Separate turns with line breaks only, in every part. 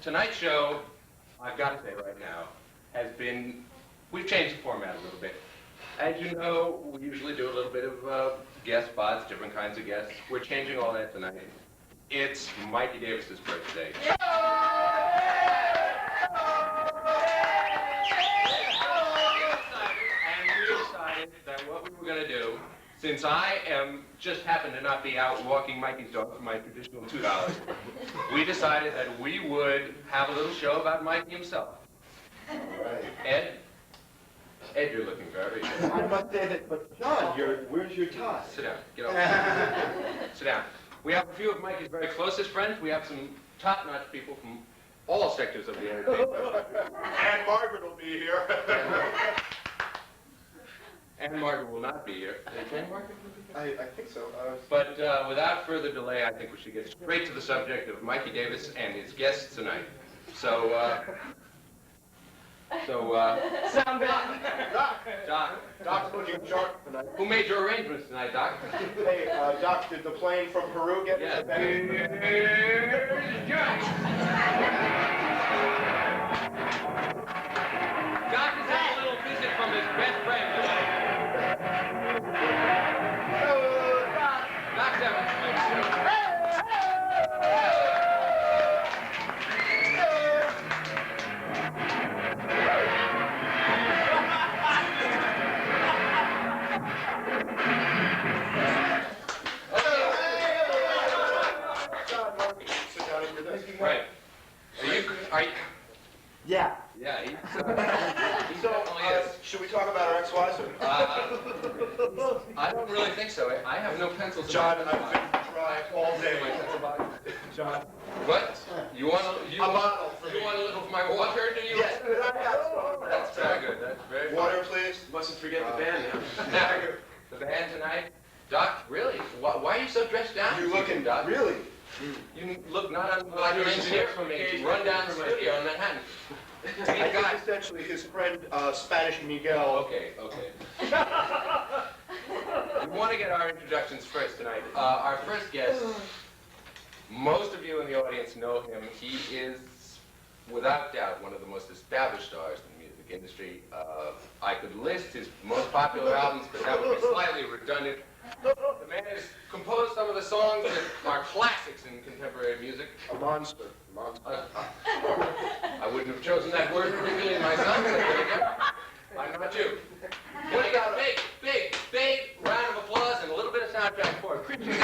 tonight's show, I've got to say right now, we've changed the format a little bit. As you know, we usually do a little bit of guest spots, different kinds of guests. We're changing all that tonight. It's Mikey Davis's birthday. Yeah. And we decided that what we were going to do, since I just happen to not be out walking Mikey's dog for my traditional $2, we decided that we would have a little show about Mikey himself.
Right.
Ed, you're looking very good.
I must say that, but John, where's your tie?
Sit down. Get over. Sit down. We have a few of Mikey's very closest friends. We have some top-notch people from all sectors of the entertainment.
And Margaret will be here.
And Margaret will not be here. Is Margaret?
I think so.
But without further delay, I think we should get straight to the subject of Mikey Davis and his guests tonight.
Sound good.
Doc's looking sharp tonight.
Who made your arrangements tonight, Doc?
Hey, Doc, did the plane from Peru get
Yes.
to the bed?
Doc is having a little visit from his best friend tonight. Doc's having a Right. Are you?
Yeah.
Yeah, he
So,
definitely is.
should we talk about our ex-wives?
I don't really think so. I have no pencils.
John, I've been dry all day. John.
What? You want
A bottle for me.
You want a little of my water, do you?
Yes.
That's very good. That's very good.
Water, please.
Mustn't forget the band now.
Now, the band tonight. Doc, really? Why are you so dressed down?
You're looking,
Doc.
really?
You look not like an engineer from a run-down studio in Manhattan.
I think essentially his friend, Spanish Miguel.
Okay. We want to get our introductions first tonight. Our first guest, most of you in the audience know him. He is, without doubt, one of the most established stars in the music industry. I could list his most popular albums, but that would be slightly redundant. The man has composed some of the songs that are classics in contemporary music.
A monster.
I wouldn't have chosen that word particularly in my songs. I'm not you. Can I get a big round of applause and a little bit of soundtrack for it? Christian.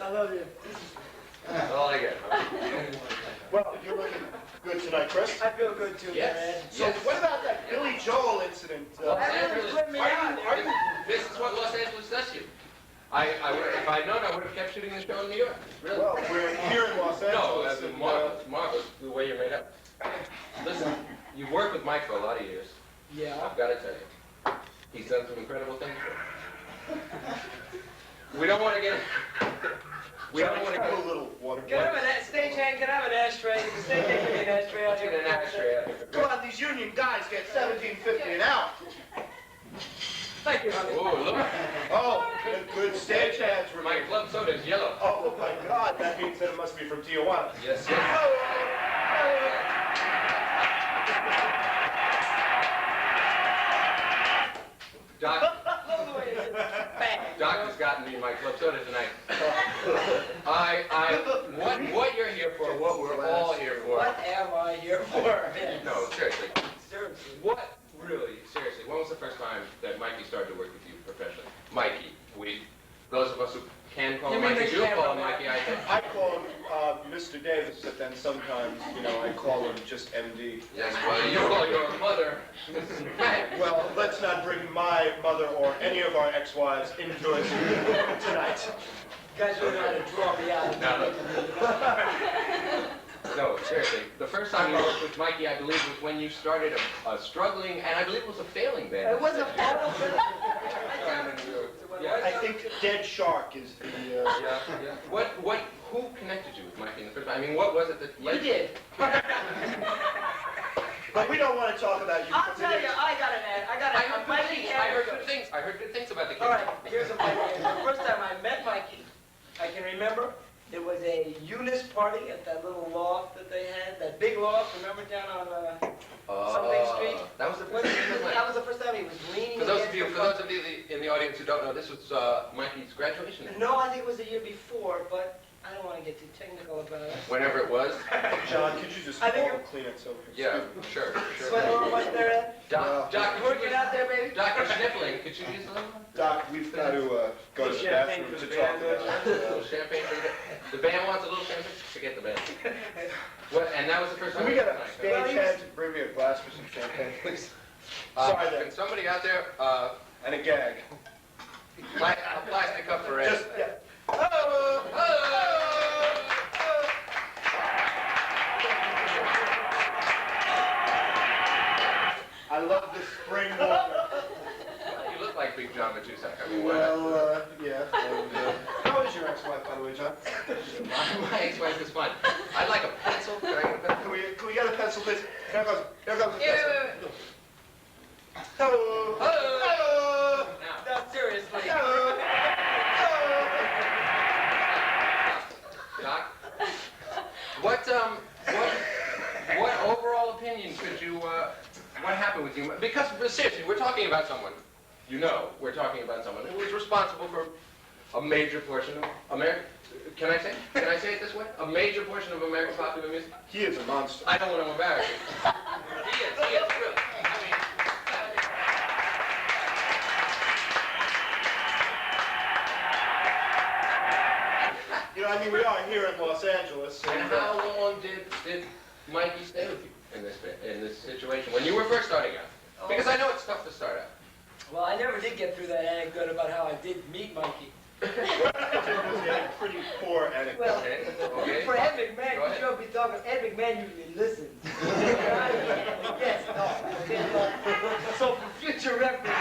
I love you.
That's all I get.
Well, you're looking good tonight, Chris.
I feel good too,
Yes.
man.
So what about that Billy Joel incident?
Los
That really
Angeles.
put me on.
This is what Los Angeles does to you. If I'd known, I would have kept shooting the show in New York. Really.
Well, we're here in Los
No,
Angeles.
that's
and,
marvelous the way you're made up. Listen, you've worked with Mike for a lot of years.
Yeah.
I've got to tell you, he's done some incredible things for you. We don't want to get. We don't want to
have
go.
a little water.
Can I have an stagehand? Can I have an ashtray? The stagehand give me an ashtray. I'll
Get
take
an ashtray out here.
Come on, these union guys get $17.50 an hour.
Thank you, honey.
Oh, look.
Oh, good stage hands for
My
me.
club soda is yellow.
Oh my God, that means that it must be from Tijuana.
Yes. Doc has gotten me my club soda tonight. What you're here for, what we're all here for.
What am I here for?
No, seriously.
Seriously.
Seriously, when was the first time that Mikey started to work with you professionally? Mikey, those of us who can call him
You mean
Mikey,
the
do call him
cameraman?
Mikey, I think.
I call him Mr. Davis, but then sometimes, I call him just MD.
Yes, well, you call your mother Mrs. McMahon.
Well, let's not bring my mother or any of our ex-wives into it tonight.
You guys really know how to draw me out.
No, seriously. The first time you worked with Mikey, I believe, was when you started a struggling, and I believe it was a failing band.
It was a horrible.
I think Dead Shark is the...
Who connected you with Mikey in the first time? I mean, what was it that
You did.
But we don't want to talk about you.
I'll tell you, I got an ad. remember? There was a Eunice party at that little loft that they had, that big loft, remember, down on something street?
That was the first time he went.
That was the first time he was leaning
For those
against
of you in the audience who don't know, this was Mikey's graduation.
No, I think it was the year before, but I don't want to get too technical about it.
Whenever it was.
John, could you just
I think
clean it so we can
Yeah, sure.
Sweat a little much there, Ed?
Doc,
Working out there, baby?
Doctor Sniffling, could you use a little?
Doc, we've got to go to the
Champagne
bathroom
for
to
the
talk
band,
about
A little champagne for the band wants a little champagne? Forget the band. What, and that was the first time?
Can we get a
Well, he was-
stagehand to bring me a glass for some champagne, please?
Sorry,
Sorry,
can somebody out there,
and a gag.
a plastic cup for Ed?
Just, yeah.
Oh!
I love this spring water.
Well, you look like Big John Matusak. I mean,
Well, yeah. And, how is your ex-wife, by the way, John?
my ex-wife is fine. I'd like a pencil. Can I get a pencil?
Can we get a pencil, please? Here comes the pencil.
Wait.
Hello.
Hello! Now,
No, seriously.
Hello.
Doc, what overall opinion could you, what happened with you? Because, seriously, we're talking about someone, we're talking about someone who was responsible for a major portion of America. Can I say it this way? A major portion of American popular music?
He is a monster.
I don't want to embarrass him. He is, really.
I mean, we are here in Los Angeles.
And how long did Mikey stay with you in this situation when you were first starting out? Because I know it's tough to start out.
Well, I never did get through that anecdote about how I did meet Mikey.
Pretty poor anecdote.
Well,
Okay.
for Ed McMahon,
Go
you
ahead.
should be talking. Ed McMahon usually listens. Yes, no. So for future reference.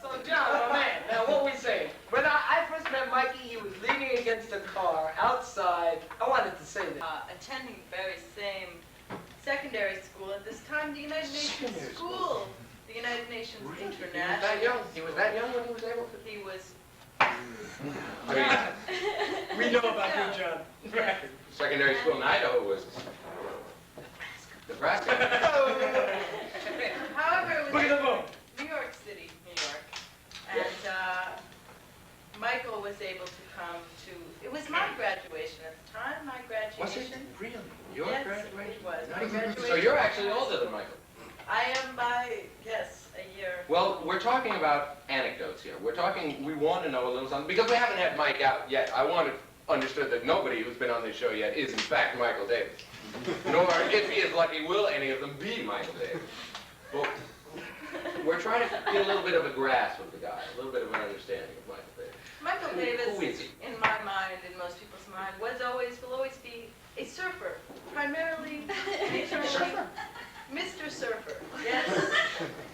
So John, my man, now what we saying? When I first met Mikey, he was leaning against a car outside. I wanted to say that.
Attending the very same secondary school at this time, the United Nations school. The United Nations
He was that
International.
young? He was that young when he was able to?
He was.
We know about you, John.
Secondary school in Idaho was Nebraska.
However, it
Look
was
at the moon.
New York City, New York. And Michael was able to come to, it was my graduation at the time, my graduation.
Was it really? Your
Yes,
graduation?
it was. My graduation.
So you're actually older than Michael.
I am by, yes, a year.
Well, we're talking about anecdotes here. We want to know a little something, because we haven't had Mike out yet. I want it understood that nobody who's been on this show yet is in fact Michael Davis. Nor, if he is lucky, will any of them be Michael Davis. Well, we're trying to get a little bit of a grasp of the guy, a little bit of an understanding of Michael Davis.
Michael
Who
Davis,
is he?
in my mind, in most people's mind, will always be a surfer. Primarily, majorly, Mr. Surfer. Yes,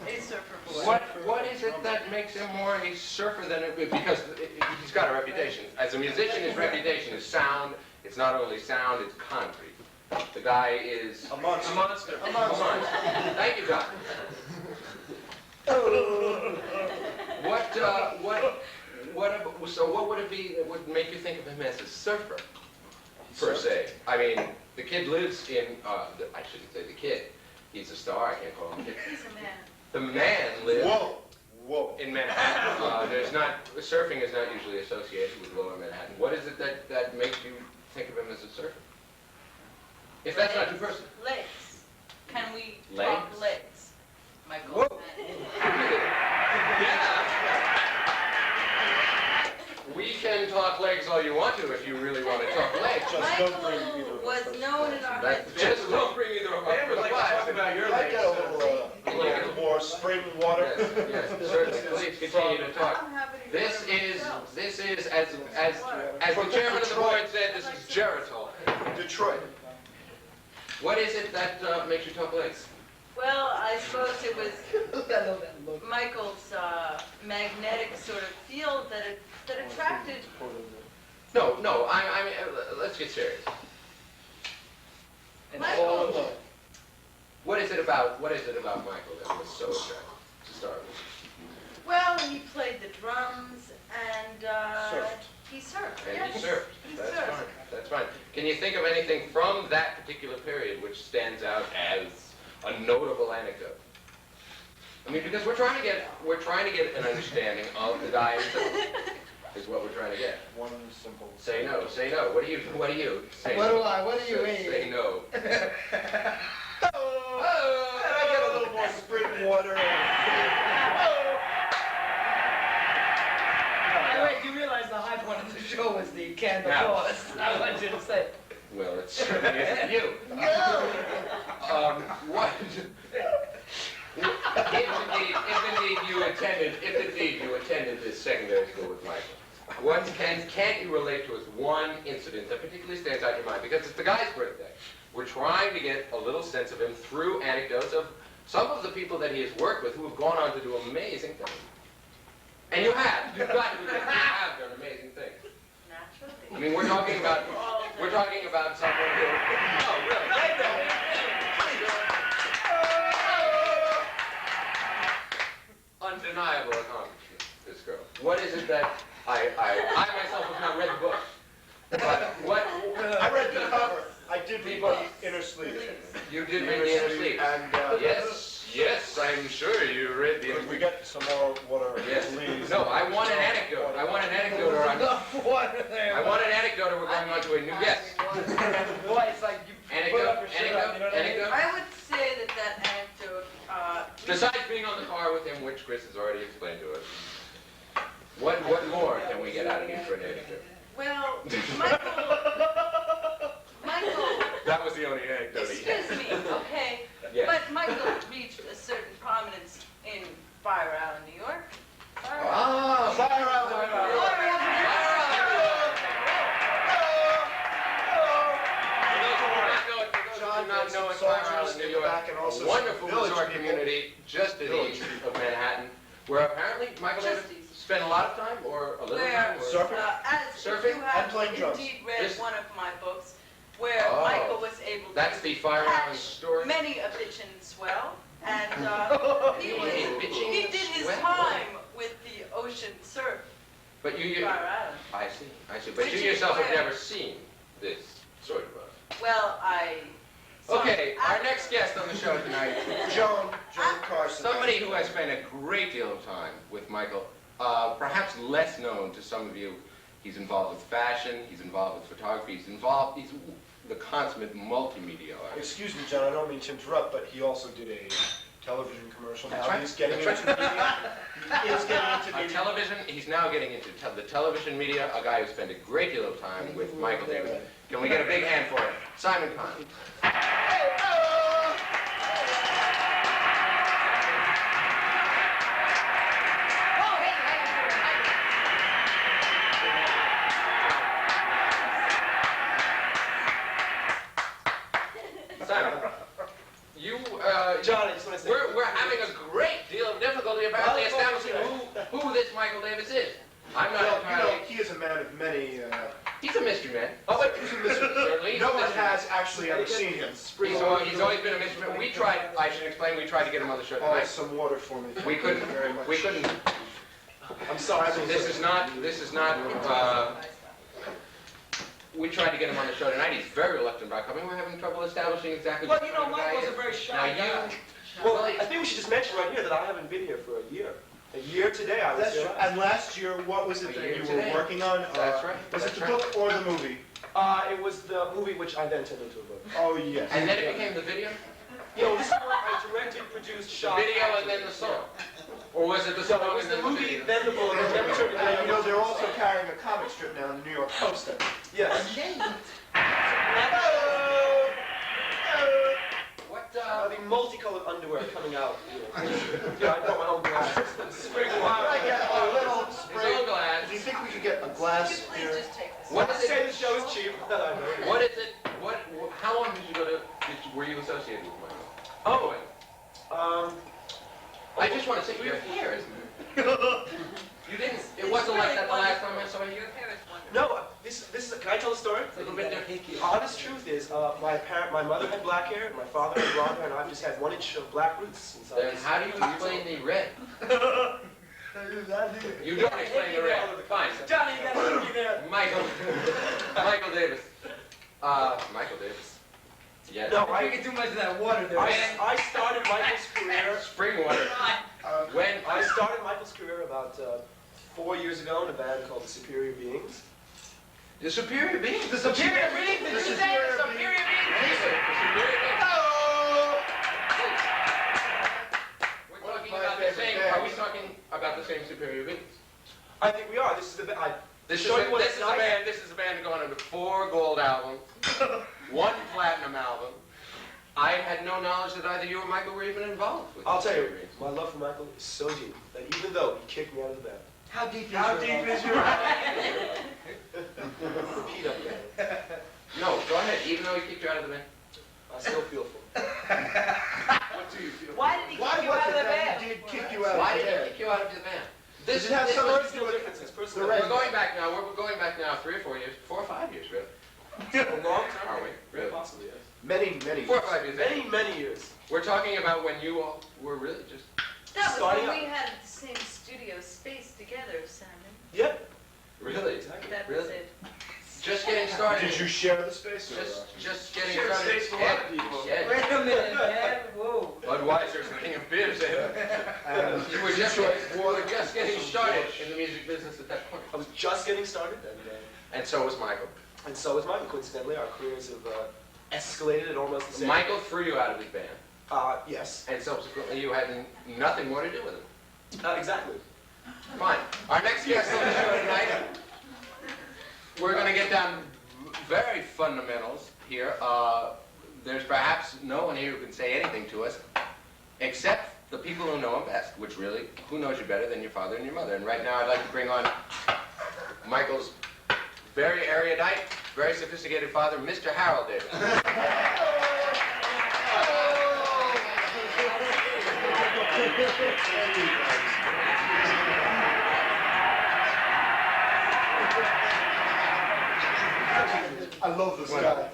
a surfer boy.
What is it that makes him more a surfer than because he's got a reputation. As a musician, his reputation is sound. It's not only sound, it's concrete. The guy is
A monster.
A monster. Thank you, Doc. So what would it be that would make you think of him as a surfer, per se? I mean, the kid lives in, I shouldn't say the kid. He's a star, I can't call him a kid.
He's a man.
The man lives
Whoa.
in Manhattan. Surfing is not usually associated with lower Manhattan. What is it that makes you think of him as a surfer? If that's not too personal.
Legs. Can we
Legs?
talk legs, Michael?
Whoa. Yeah. We can talk legs all you want to if you really want to talk legs.
Just don't bring either
Michael
of
was
us.
known in our
That's just don't bring either of us for the class.
about your
I get a little more spring water.
Yes, certainly. Please continue to
I
talk.
don't have any
This is as the chairman of the board said, this is Geritol.
Detroit.
What is it that makes you talk legs?
Well, I suppose it was Michael's magnetic sort of field that attracted.
No, I mean, let's get serious.
Michael.
What is it about Michael that was so attractive to start with?
Well, he played the drums and
Surfed.
he surfed.
And
Yes.
he surfed.
He
That's
surfed.
fine. That's fine. Can you think of anything from that particular period which stands out as a notable anecdote? I mean, because we're trying to get an understanding of the guy himself. Is what we're trying to get.
One simple.
Say no. Say no. What do you? What do you? Say
What
no.
do I? What do you mean?
Say no.
Oh, and I get a little more spring water.
Wait, you realize the high point of the show was the candle
Now.
pause. I want you to say.
Well, it certainly isn't you.
No!
What? If indeed you attended this secondary school with Michael, what can't you relate to as one incident that particularly stands out in your mind? Because it's the guy's birthday. We're trying to get a little sense of him through anecdotes of some of the people that he has worked with who have gone on to do amazing things. And you have. You've got to admit, you have done amazing things.
Naturally.
I mean, we're talking about someone who. Oh, really? Undeniable accomplishment, this girl. What is it that I myself have not read the book, but what?
I read the cover. I did read the inner sleeve.
You did read the inner sleeve.
And
Yes, I'm sure you read the inner
could we
sleeve.
get some more water,
Yes.
please?
No, I want an anecdote. I want an anecdote, or I want an anecdote, or we're going on to a new guest.
Boy, it's like you put up your shirt up, you know what I mean?
Anecdote?
I would say that anecdote,
Besides being on the car with him, which Chris has already explained to us, what more can we get out of you for an anecdote?
well, Michael,
That was the only anecdote he had.
excuse me, okay?
Yes.
But Michael reached a certain prominence in Fire Island, New York. Fire Island.
Ah,
Fire Island.
John, not knowing
Soldiers
Fire Island, New
in the
York,
back and also
a wonderful
some village
resort
people.
community just to the
Village
east
people.
of Manhattan, where apparently Michael
Just
Davis
east.
spent a lot of time, or a little
Where,
time, or
Surfing?
as
Surfing?
you have
And playing drums.
indeed read
This-
one of my books, where
Oh.
Michael was able
That's
to
the Fire Island
catch
story.
many a bitchin' swell, and he
Bitching
did his
swell.
time with the ocean surf,
But you,
Fire Island.
I see. But you
Bitching
yourself have
where?
never seen this sort of
Well, I saw
Okay,
it
our
after.
next guest on the show tonight,
Joan Carson.
somebody who has spent a great deal of time with Michael, perhaps less known to some of you. He's involved with fashion, he's involved with photography, he's the consummate multimedia artist.
Excuse me, John, I don't mean to interrupt, but he also did a television commercial.
That's
Now
right.
he's getting
That's
into media. He is getting into
On
media.
television, he's now getting into the television media, a guy who spent a great deal of time with Michael Davis. Can we get a big hand for him? Simon Conn. Simon,
John, I just want to say.
we're having a great deal of difficulty apparently establishing who this Michael Davis is. I'm not
Well,
entirely.
he is a man of many.
He's a mystery man.
Oh, wait, he's a mystery.
Certainly, he's
No
a
one
mystery
has actually ever seen him.
He's always been a mystery man. We tried. I should explain. We tried to get him on the show
Oh,
tonight.
some water for me.
We couldn't.
Very much.
We couldn't.
I'm sorry.
This is not. We tried to get him on the show tonight. He's very reluctant about coming. We're having trouble establishing exactly.
Well,
what
you know,
kind of guy
Michael's
he
a
is.
very shy
Now
guy.
Well, I think we should just mention right here that I haven't been here for a year. A year today, I was
That's
here.
true. And last year, what was it
A
that
year
you
today.
were working on?
That's right.
Was
That's
it the
right.
book or the movie?
It was the movie which I then turned into a book.
Oh, yes.
And then it became the video.
You know, this is what I directed, produced,
The
shot.
video and then the song. Or was it the
So
song
it was
and
the
then the
movie,
video?
then the book, and then we turned it
And you know, they're also
into
carrying a comic strip now in the New York Post. Then.
Yes.
What?
The multicolored underwear coming out. Yeah, I brought my own glasses. Spring
Can I get a little
His
spray?
own glass.
Do you think we could get a
Could you
glass
please
here?
just take this?
What
Not
is
to say
it?
the show is cheap.
What is it? How long did you go to? Were you associated with Michael?
Oh.
I just want to say your hair is. You didn't. It wasn't like that the last time I saw you.
Your hair is wonderful.
No, this is. Can I tell a story?
It's a little bit different.
The honest truth is, my mother had black hair, my father had blonde hair, and I've just had 1 inch of black roots since I
Then
was.
how do you explain the red? You don't explain the rest. Fine.
Johnny, you gotta be there.
Michael Davis. Michael Davis. Yes.
No,
If you get too much of that water there, man.
I started Michael's career.
Spring water. When
I started Michael's career about 4 years ago in a band called the Superior Beings.
the superior being.
The superior being? Did you say the superior being?
We're talking about the same. Are we talking about the same superior beings?
I think we are. This is the band.
This is
Show you what
this
it's
is a
like.
band. This is a band going on with 4 gold albums, 1 platinum album. I had no knowledge that either you or Michael were even involved with.
I'll
the
tell you,
Superior Beings.
my love for Michael is so deep that even though he kicked me out of the band,
How deep is
How
your
deep
love?
is your
repeat up band,
No, go ahead. Even though he kicked you out of the band.
I still feel for him.
What do you feel?
Why did he kick you out of the band?
He did kick you out
Why
of the
did he
band?
kick you out of the band?
Does it have
this
some
was-
personal differences? Personal
We're
differences.
going back now. We're going back now 3 or 4 years, 4 or 5 years, really.
A long time.
Are we? Really?
Possibly, yes.
Many, many.
4 or 5 years.
Many, many years.
We're talking about when you all were really just.
That was
Starting
when
up.
we had the same studio space together, Simon.
Yep.
Really?
That was
Really?
it.
Just getting started.
Did you share the space? Or?
Just getting
Share
started.
space with a lot of people.
Ed,
Wait a minute, man. Whoa.
Budweiser's the king of beers.
And
You were just getting started in the music business at that point.
I was just getting started,
And so was Michael.
and so was Michael. Coincidentally, our careers have escalated at almost the same.
Michael threw you out of his band,
Yes.
and subsequently you had nothing more to do with him.
Exactly.
Fine. Our next guest on the show tonight, we're going to get down very fundamentals here. There's perhaps no one here who can say anything to us, except the people who know him best, which really, who knows you better than your father and your mother? And right now I'd like to bring on Michael's very erudite, very sophisticated father, Mr. Harold Davis.
I love this guy.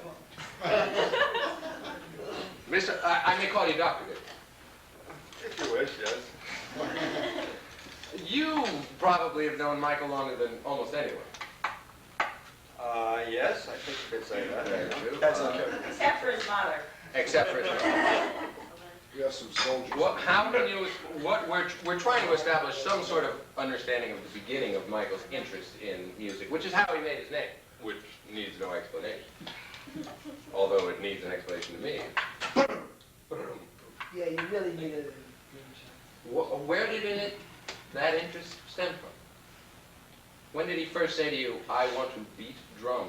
Mr. I may call you Dr. Davis.
If you wish, yes.
You probably have known Michael longer than almost anyone.
Yes, I think you could say that.
Very true.
That's okay.
Except for his mother.
Except for his mother.
We have some soldiers.
How can you? What we're trying to establish some sort of understanding of the beginning of Michael's interest in music, which is how he made his name, which needs no explanation. Although it needs an explanation to me.
Yeah, you really needed it.
Where did that interest stem from? When did he first say to you, "I want to beat drum"?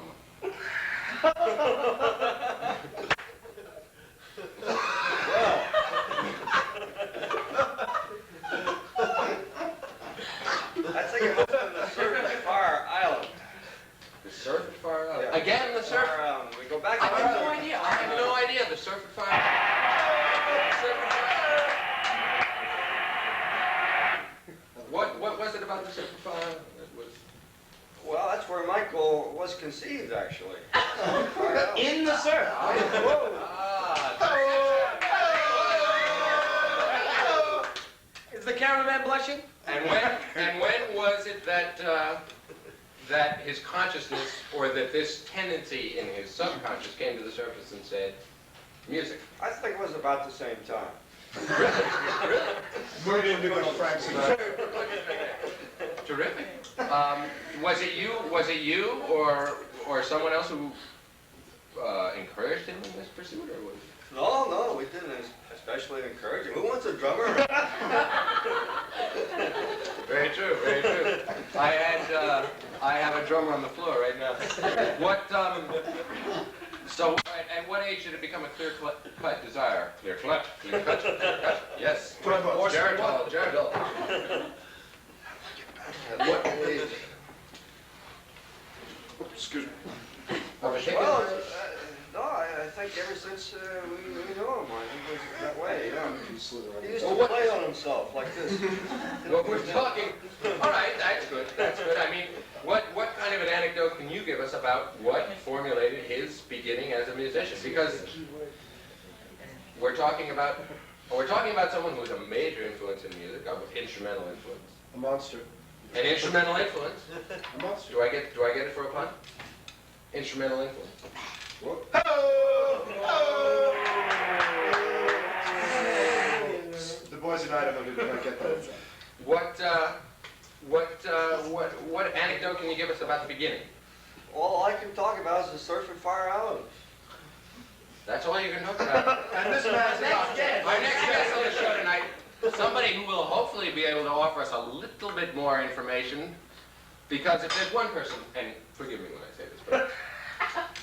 I think it must have been the surf at Far Island.
The surf at Far Island.
Yeah.
Again, the surf.
Far Island. We go back
I
to
have no
Far
idea. I have no idea. The surf at Far Island. Surf at Far Island. What was it about the surf at Far Island that was?
Well, that's where Michael was conceived, actually. Far Island.
In the surf. Is the cameraman blushing?
And when was it that that his consciousness or that this tendency in his subconscious came to the surface and said, music?
I think it was about the same time.
We're going to go Frank Sinatra.
Terrific. Was it you or someone else who encouraged him in this pursuit, or was it?
No, we didn't especially encourage him. Who wants a drummer?
Very true, very true. I have a drummer on the floor right now. So at what age did it become a clear-cut desire? Clear-cut? Yes. Jared. At what age?
Excuse me.
Of a particular
Well,
age?
no, I think ever since we knew him, he was that way, yeah. He used to
Well, what-
play on himself like this.
Well, we're talking. All right, that's good. That's good. I mean, what kind of an anecdote can you give us about what formulated his beginning as a musician? Because we're talking about someone who was a major influence in music, an instrumental influence.
A monster.
An instrumental influence.
A monster.
Do I get it for a pun? Instrumental influence.
What? The boys in Idaho didn't quite get that.
What anecdote can you give us about the beginning?
All I can talk about is the Surf and Fire Island.
That's all you can talk about.
And this man's about dead.
Our next guest on the show tonight, somebody who will hopefully be able to offer us a little bit more information, because if there's one person, and forgive me when I say this, but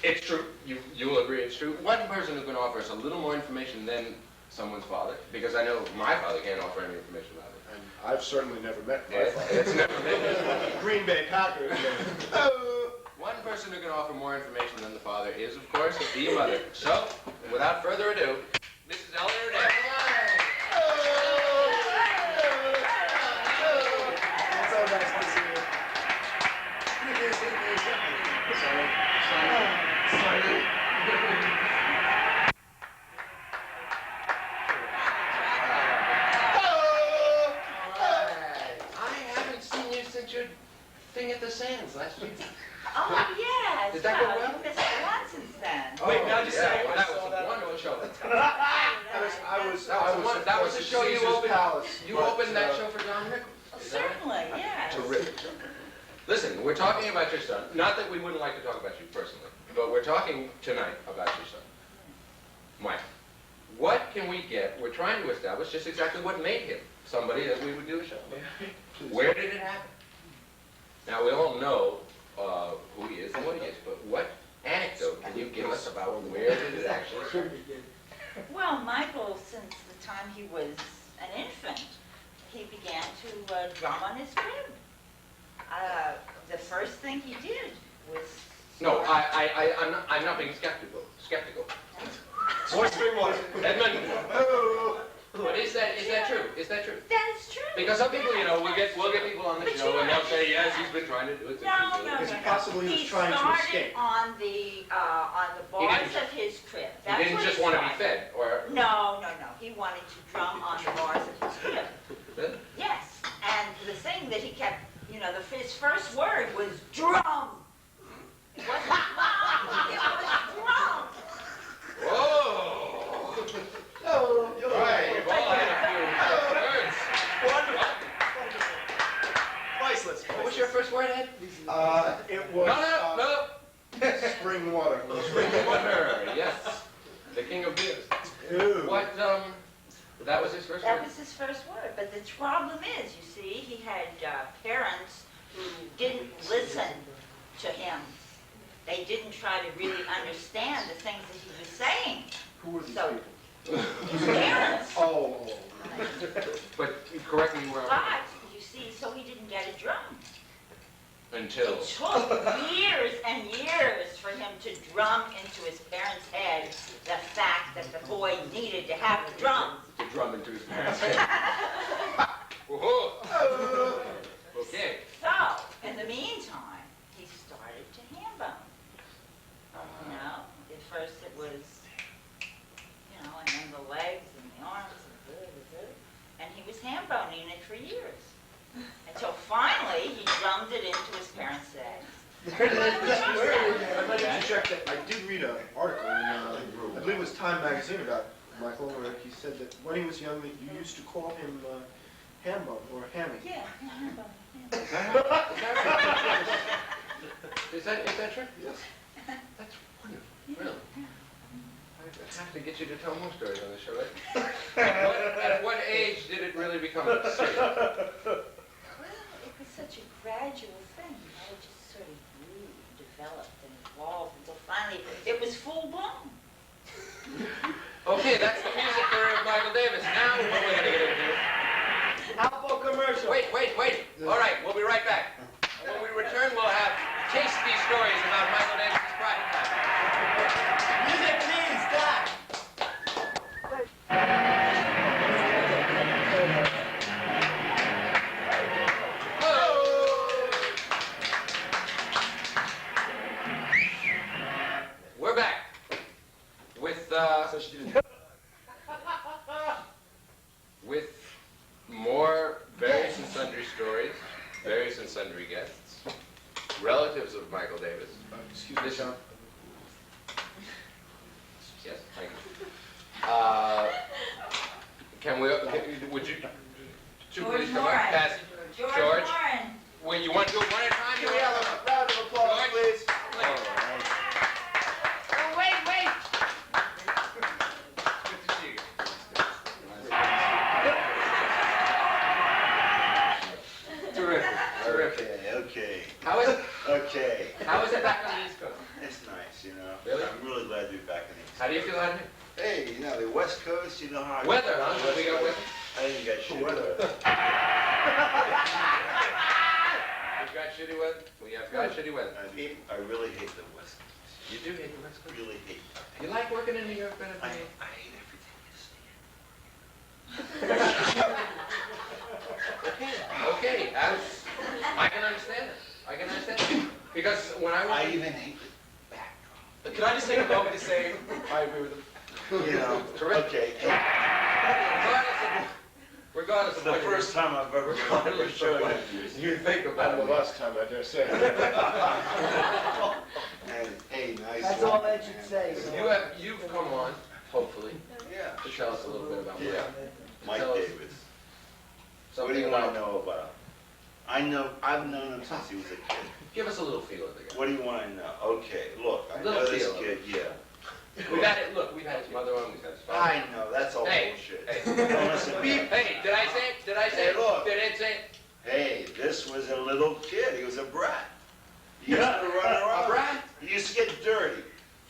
it's true, you will agree it's true, one person who can offer us a little more information than someone's father, because I know my father can't offer any information about it.
And I've certainly never met my father.
It's never been.
Green Bay Packers.
One person who can offer more information than the father is, of course, the mother. So, without further ado, Mrs. Eleanor Day.
It's so nice to see you.
I haven't seen you since your thing at the Sands last week.
Oh, yes.
Did that go well?
You missed a lot since then.
Wait, now just say
well,
I
that
saw
was
that
a
on
wonderful show.
That was
the show you
Caesar's
opened.
Palace,
You
but,
opened that show for John Rickles. Is that right?
Certainly, yes.
Terrific show.
Listen, we're talking about your son. Not that we wouldn't like to talk about you personally, but we're talking tonight about your son. Mike, what can we get? We're trying to establish just exactly what made him somebody that we would do a show with. Where did it happen? Now, we all know who he is and what he is, but what anecdote can you give us about where did it actually start?
Well, Michael, since the time he was an infant, he began to drum on his crib. The first thing he did was...
No, I'm not being skeptical.
More spring water.
Edmund, but is that true? Is that true?
That is true.
Because some people,
Yes,
we'll get people on the
But
show
you
and they'll
know-
say, yes, he's been trying to do it.
No.
Is it possible he was trying to escape?
On the bars of his crib.
He
That's
didn't
what
just want to be
started.
fed, or...
No. He wanted to drum on the bars of his crib.
Really?
Yes, and the thing that he kept, his first word was drum. It wasn't drum, it was drum.
Whoa! Right, we've all had a few words.
Wonderful. Priceless.
What was your first word, Ed?
It was
No.
spring water.
Spring water, yes. The king of beers.
Ew.
What, that was his first
That
word?
was his first word, but the problem is, you see, he had parents who didn't listen to him. They didn't try to really understand the things that he was saying.
Who were these
So-
people?
His parents.
Oh.
But correct me where I'm
But, you see, so he didn't get a drum.
until...
It took years and years for him to drum into his parents' head the fact that the boy needed to have a drum.
To drum into his parents' head. Whoa! Okay.
So, in the meantime, he started to ham bone. At first it was, and then the legs and the arms and he was ham boning it for years. Until finally he drummed it into his parents' heads.
I'd like to check that. I did read an article in, I believe it was Time magazine about Michael, where he said that when he was young, that you used to call him Hambo or Hammy.
Yeah, ham bone.
Is that true?
Yes.
That's wonderful, really. I have to get you to tell more stories on the show, right? At what age did it really become serious?
Well, it was such a gradual thing. It just sort of grew, developed, and evolved until finally it was full blown.
Okay, that's the music career of Michael Davis. Now, what are we going to get into?
Alpo commercial.
Wait. All right, we'll be right back. And when we return, we'll have tasty stories about Michael Davis's private life.
Music please, stop.
This one? Yes, thank you. Can we, would you, two
George
please come
Moran.
up? Pass.
George
George?
Warren.
Well, you want to do it one at a time?
Can we have a round of applause,
George?
please?
Please.
Oh, wait.
Good to see you. Terrific, terrific.
Okay.
How is it back on the East Coast?
It's nice, you know.
Really?
I'm really glad to be back in the East.
How do you feel out here?
Hey, you know, the West Coast, you know how I...
Weather, huh?
West
We got
Coast.
weather?
I didn't get shit.
Weather.
We've got shitty weather. We have got shitty weather.
I really hate the West Coast.
You do hate the West
I
Coast?
really hate it.
You like working in New York better
I
than me?
hate everything you
Okay, I can understand it. I can understand it. Because when I
stand.
was...
I even hate the backdrop.
Can I just take a moment to say, I agree with him.
You know,
Terrific.
okay.
Regardless
It's
of
the
what you-
first time I've ever gone to a show like this.
You think about
And the
it.
last time, I dare say.
And, hey, nice.
That's all that should say.
You've come on, hopefully,
Yeah.
to tell us a little bit about
Yeah. Mike
Tell us
Davis. What do
something
you want
about.
to know about him? I've known him since he was a kid.
Give us a little feel of the guy.
What do you want to know? Okay, look, I
Little
know this
feel of
kid, yeah.
We've had it. Look, we've had his mother on. We've had his father.
I know, that's all
Hey,
bullshit.
hey.
Don't listen to me.
Hey, did I say it? Did I say
Hey,
it?
look.
Did it say it?
Hey, this was a little kid, he was a brat. He used to run around.
A brat?
He used to get dirty.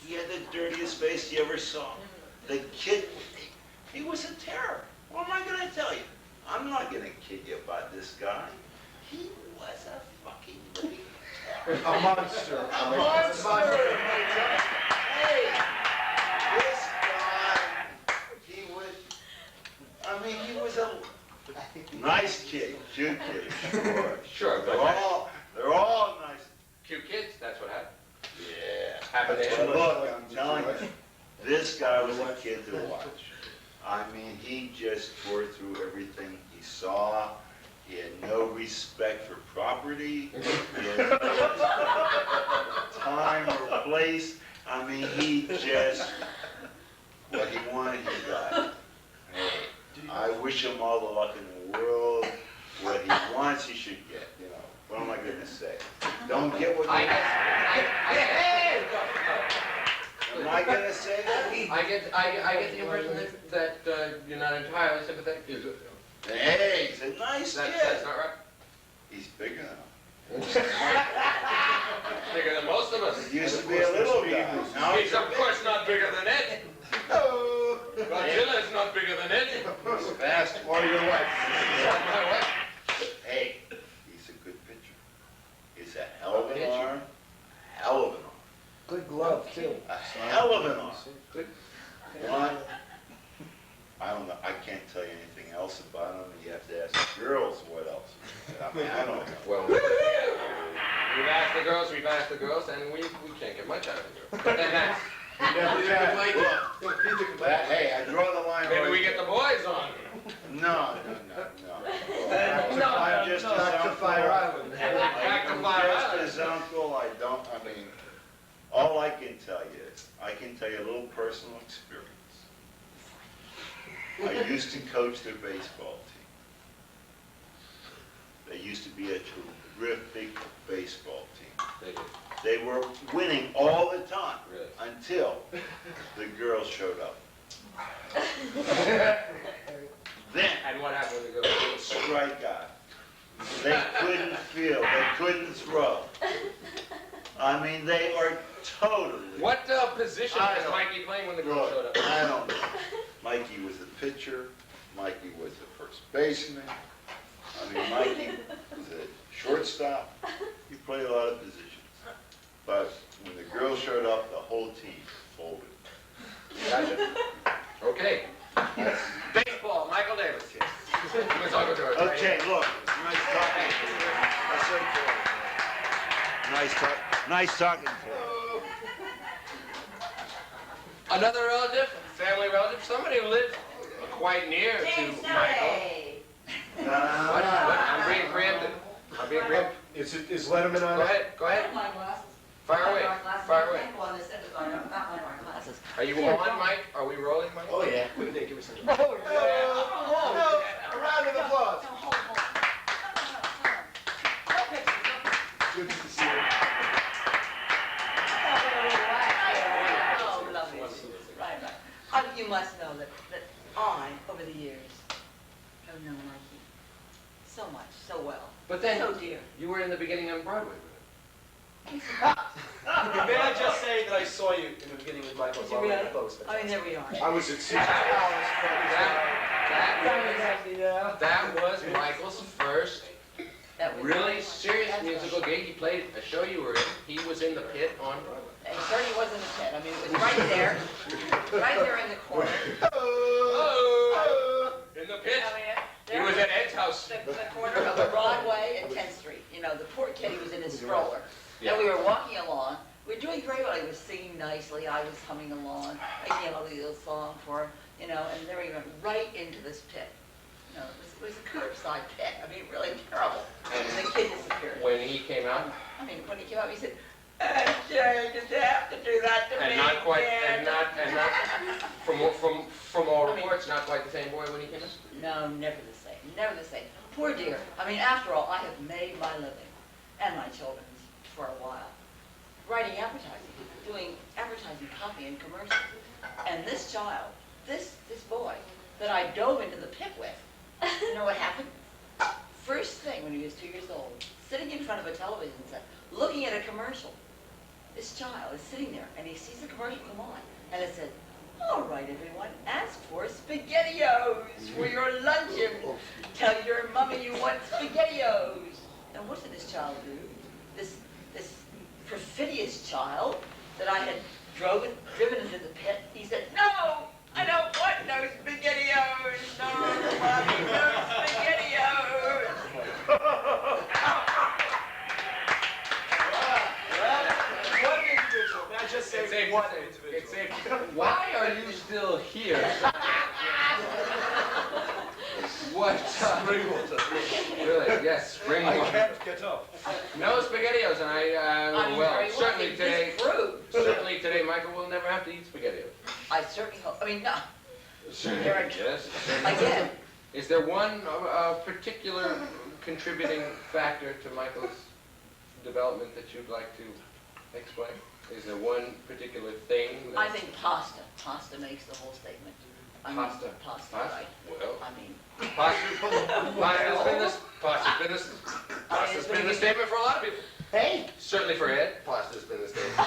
He had the dirtiest face you ever saw. The kid, he was a terror. What am I gonna tell you? I'm not gonna kid you about this guy. He was a fucking living terror.
A monster.
A monster! Hey, this guy, he was a nice kid, cute kid, sure.
Sure, but
They're all nice.
cute kids. That's what happened.
Yeah.
Happened to
But
him.
look, I'm telling you, this guy was a kid to watch. I mean, he just tore through everything he saw. He had no respect for property. He had no time or place. I mean, he just, what he wanted, he got. Hey, I wish him all the luck in the world. What he wants, he should get, you know. What am I gonna say? Don't get what
I
you...
guess.
Am I gonna say that?
I get the impression that you're not entirely sympathetic.
Hey, he's a nice
That's
kid.
not right.
He's bigger than
Bigger than most of us.
He used to be a little guy. Now
He's of course not bigger than Ed.
Oh.
Godzilla is not bigger than Ed.
He's fast.
Or your wife.
My wife.
Hey, he's a good pitcher. He's a hell of an
Pitcher.
arm. A hell of an arm.
Good glove, too.
A hell of an arm.
Good.
One, I don't know, I can't tell you anything else about him. You have to ask the girls what else. I mean, I don't know.
Well, we've asked the girls, and we can't get much out of the girls. But then that's,
Never can.
Hey, I draw the line right
maybe we get the boys on.
No. I'm just his
Back to Fire
uncle.
Island.
Back to
I'm
Fire
just
Island.
his uncle, I mean, all I can tell you is, I can tell you a little personal experience. I used to coach their baseball team. They used to be a terrific baseball team.
They do.
They were winning all the time
Really?
until the girls showed up. Then,
And what happened with the girls?
strike out. They couldn't field, they couldn't throw. I mean, they are totally.
What position
I
was
don't-
Mikey playing when the girls showed up?
I don't know. Mikey was the pitcher, Mikey was the first baseman. I mean, Mikey was a shortstop. He played a lot of positions. But when the girls showed up, the whole team folded.
Gotcha. Okay. Baseball, Michael Davis. Let's talk about it.
Okay, look, nice talking to you. That's okay. Nice talking to you.
Another relative, family relative, somebody who lives quite near to
James
Michael.
Surrey.
What? I'm being preempted. I'm being preempted.
Is Letterman on?
Go ahead, go ahead.
My glasses.
Fire away, fire away.
Well, this is not one of our classes.
Are you on, Mike? Are we rolling, Mike?
Oh, yeah.
Quick, Nick, give us a
No, a round of applause.
No, hold. No pictures, no pictures.
Good to see you.
Oh, lovely. Right. You must know that I, over the years, have known Mikey so much, so well,
But then,
so dear.
you were in the beginning on Broadway with
May I just say that I saw you in the beginning with Michael?
Did you really?
I thought it was
I mean, there we are.
I was at 6 hours.
That was Michael's first
That was
really serious musical gig. He played a show you were in. He was in the pit on Broadway.
It certainly wasn't a pit. I mean, it was right there in the corner.
Oh, in the pit.
I mean,
He
there
was at Ed's house.
the corner of Broadway and 10th Street. You know, the poor kid, he was in his stroller.
Yeah.
And we were walking along. We were doing very well. He was singing nicely. I was humming along, making a little song for him, you know, and then we went right into this pit. You know, it was a curbside pit. I mean, really terrible. And the kid disappeared.
When he came out,
I mean, when he came out, he said, Jerry, did you have to do that to me?
and not quite,
again?"
and not, from all reports, not quite the same boy when he came in.
No, never the same. Never the same. Poor dear. I mean, after all, I have made my living, and my children's, for a while, writing advertising, doing advertising copy and commercials. And this child, this boy, that I dove into the pit with, you know what happened? First thing when he was 2 years old, sitting in front of a television set, looking at a commercial. This child is sitting there, and he sees the commercial come on, and it said, "All right, everyone, ask for SpaghettiOs for your luncheon. Tell your mummy you want SpaghettiOs." And what did this child do? This perfidious child that I had driven into the pit, he said, "No, I don't want no SpaghettiOs. No, mommy, no SpaghettiOs."
One individual. May I just say
It's safe,
one
it's
individual?
safe. Why are you still here? What?
Spring water.
Really? Yes, spring
I
water.
can't get up.
No SpaghettiOs, and
I'm
well,
very
certainly
lucky.
today,
This fruit.
certainly today, Michael will never have to eat SpaghettiOs.
I certainly hope. I mean, no.
Yes.
Again,
Is there one particular contributing factor to Michael's development that you'd like to explain? Is there one particular thing that...
I think pasta. Pasta makes the whole statement. I mean,
Pasta.
Pasta,
Pasta?
right?
Well,
I mean,
pasta's been the statement for a lot of people.
hey,
Certainly for Ed, pasta's been the statement.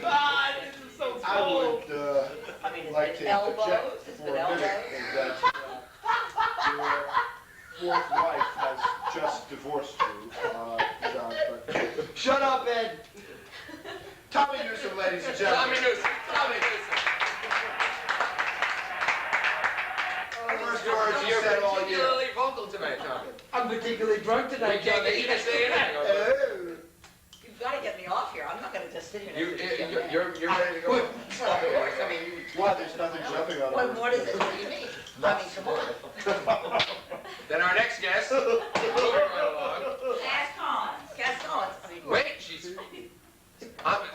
God, this is so
I would
I mean,
like
it's
to
been elbows,
object
it's
for
been
a minute
elbows.
that your fourth wife has just divorced you, John, but... Shut up, Ed! Tommy Newsom, ladies and gentlemen.
Tommy Newsom, Tommy Newsom.
First words you said all year.
Particularly vocal tonight, Tommy.
I'm particularly drunk
We
tonight,
can't get you to say anything. over it.
Oh.
You've got to get me off here. I'm not going to just sit here.
You're ready to go.
I mean,
Why, there's nothing jumping on
what is it? What do you mean? I mean, come on.
Then our next guest, moving right along.
Gaston. I mean,
Wait,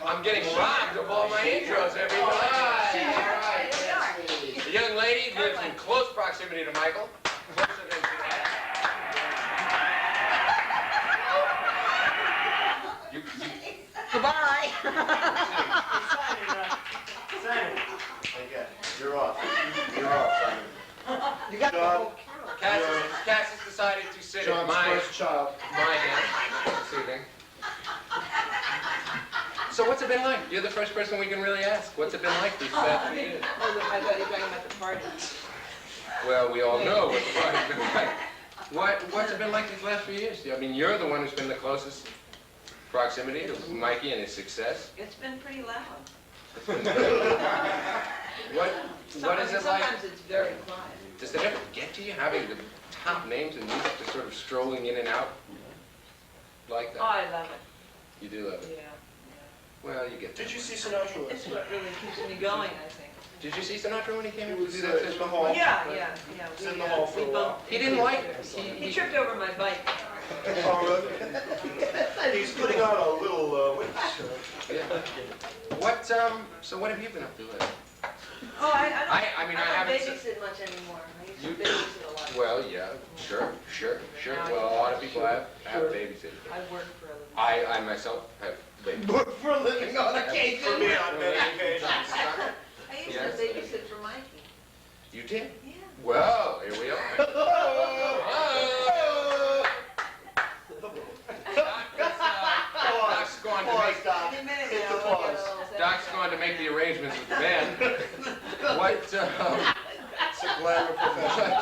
I'm getting robbed of all my intros every time.
Right.
The young lady lives in close proximity to Michael. Closer than she had.
Goodbye.
Simon, again, you're off. You're off, Simon.
You got the
John,
whole
Cass has decided to sit at
John's
my
first child.
hand this evening. So what's it been like? You're the first person we can really ask. What's it been like these past 3 years?
I thought you were talking about the party.
Well, we all know what the party's been like. What's it been like these last few years? I mean, you're the one who's been the closest proximity to Mikey and his success.
It's been pretty loud.
What is it like?
Sometimes it's very quiet.
Does it ever get to you having the top names in music just sort of strolling in and out like
Oh,
that?
I love it.
You do love it.
Yeah.
Well, you get
Did
that.
you see Sinatra?
It's what really keeps me going, I think.
Did you see Sinatra when he came
He
in?
was
to do
in the hall.
Yeah.
It's in
We,
the hall for
we
a while.
bumped
He didn't
into
like
each other.
it.
He tripped over my bike.
He's putting on a little,
Yeah. What, so what have you been up to lately?
Oh, I don't.
I mean, I haven't
don't
se-
babysit much anymore. I used to
You-
babysit a lot.
Well, yeah, sure. Well, a lot of people have babysitters.
I work for a living.
I myself have babysitters.
Work for a living on occasion. For me on many occasions.
I used
Yes.
to babysit for Mikey.
You did?
Yeah.
Well, here we are. Doc's going to make,
Any minute
Hit
now.
the
we'll
pause.
get all set.
Doc's going to make the arrangements with the band. What,
It's a glamour profession.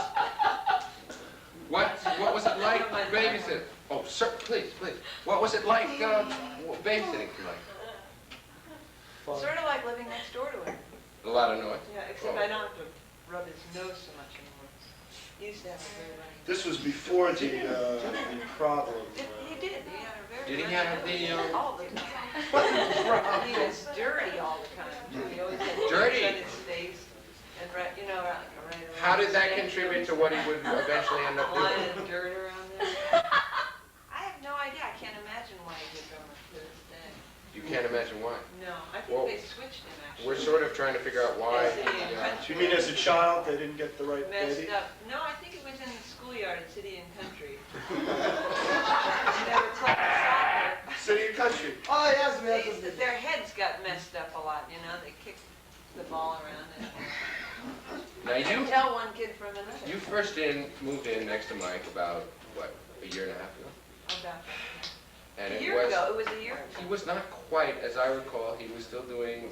what was it like babysitting? Oh, sir, please. What was it like babysitting for like?
Sort of like living next door to him.
A lot of noise.
Yeah, except I don't have to rub his nose so much anymore. He used to have a very runny.
This was before the problem.
He did. He had a very.
Did he
runny
have
nose
the,
all the time. He was dirty all the time. He always had
Dirty?
on his face and right, you know, right around.
how did
his
that
neck.
contribute to what he would eventually end up
Line
doing?
of dirt around there. I have no idea. I can't imagine why he did drummer to this day.
You can't imagine why.
No, I think
Well,
they switched him actually.
We're sort of trying to figure out why.
Yes, he
You mean as a child, they didn't get the right
messed
baby?
up. No, I think it was in the schoolyard at City and Country. They were playing soccer.
City and country.
Oh, yes,
They used to- Their heads got messed up a lot, you know, they kicked the ball around and
Now
you can
you
tell one kid from another.
first moved in next to Mike about, what, a year and a half ago?
About
And
a
it
year
was,
ago, it was a year
he
ago.
was not quite, as I recall, he was still doing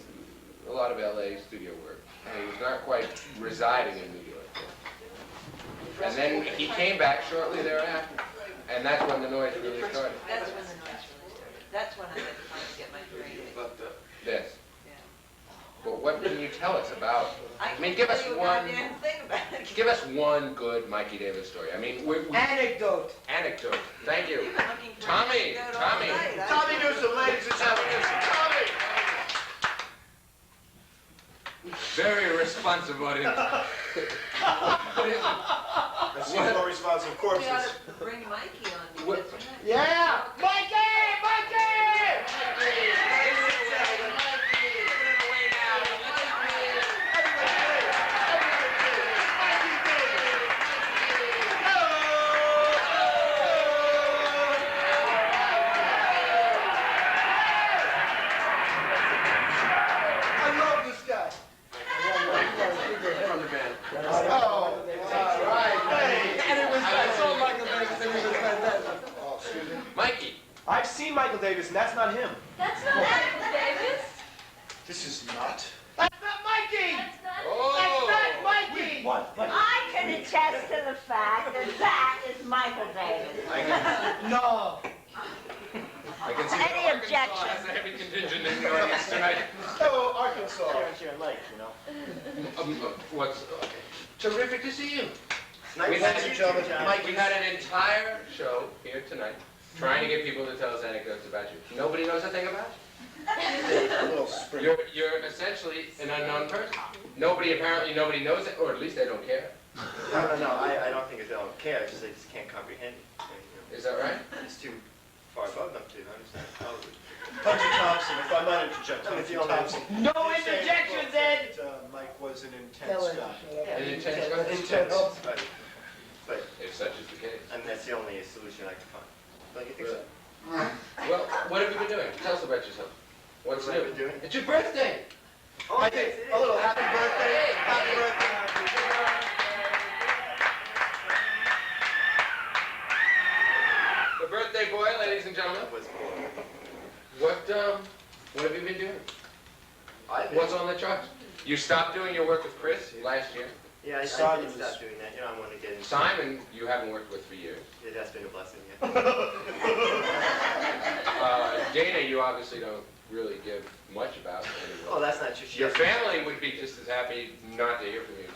a lot of LA studio work. And he was not quite residing in New York. And then he came back shortly thereafter. And that's when the noise really started.
That's when the noise really started. That's when I had to finally get my drainage.
This.
Yeah.
But what can you tell us about,
I
mean,
can't
give
tell
us
you a
one-
goddamn thing about it.
give us one good Mikey Davis story. I mean,
Anecdote.
anecdote. Thank you.
You've been looking for
Tommy,
an anecdote all
Tommy.
night.
Tommy Newsom, ladies and gentlemen. Tommy!
Very responsive audience.
I've seen more responsive
We
corpses.
ought to bring Mikey on
What-
because we're not.
Yeah. Mikey! I love this guy.
From the band.
Oh, all right. Hey. And it was, I saw Michael Davis and it was fantastic.
Mikey.
I've seen Michael Davis, and that's not him.
That's not Michael Davis.
This is not.
That's not Mikey!
That's not.
Oh.
That's not Mikey!
What?
I can attest to the fact that that is Michael Davis.
No.
I can see
Any
that Arkansas
objection?
has a heavy contingent in the audience tonight.
Hello, Arkansas.
What's terrific to see you.
Nice
We
to
had,
meet you, gentlemen.
we had an entire show here tonight trying to get people to tell us anecdotes about you. Nobody knows a thing about you.
A little sprinkle.
You're essentially an unknown person. Apparently nobody knows it, or at least they don't care.
No, I don't think they don't care, it's just they just can't comprehend it.
Is that right?
It's too far above them to understand, probably.
Hunter Thompson, if I might interject,
No, it's
Hunter
the only-
Thompson.
No
You say,
interjections, Ed!
that, Mike was an intense guy.
An intense guy?
Intense.
Right. But,
If such is the case.
and that's the only solution I can find. Don't you think so?
Well, what have you been doing? Tell us about yourself. What's
What have I
new?
been doing?
It's your birthday.
Oh,
I
yes,
think,
it
a
is.
little happy birthday, happy birthday.
The birthday boy, ladies and gentlemen.
That was cool.
What have you been doing?
I've been-
What's on the charts? You stopped doing your work with Chris last year.
Yeah, I
Simon
did
was-
stop doing that, you know, I want to get into.
Simon, you haven't worked with for years.
Yeah, that's been a blessing, yeah.
Dana, you obviously don't really give much about.
Oh,
Anyway.
that's not true. She
Your
doesn't-
family would be just as happy not to hear from you again.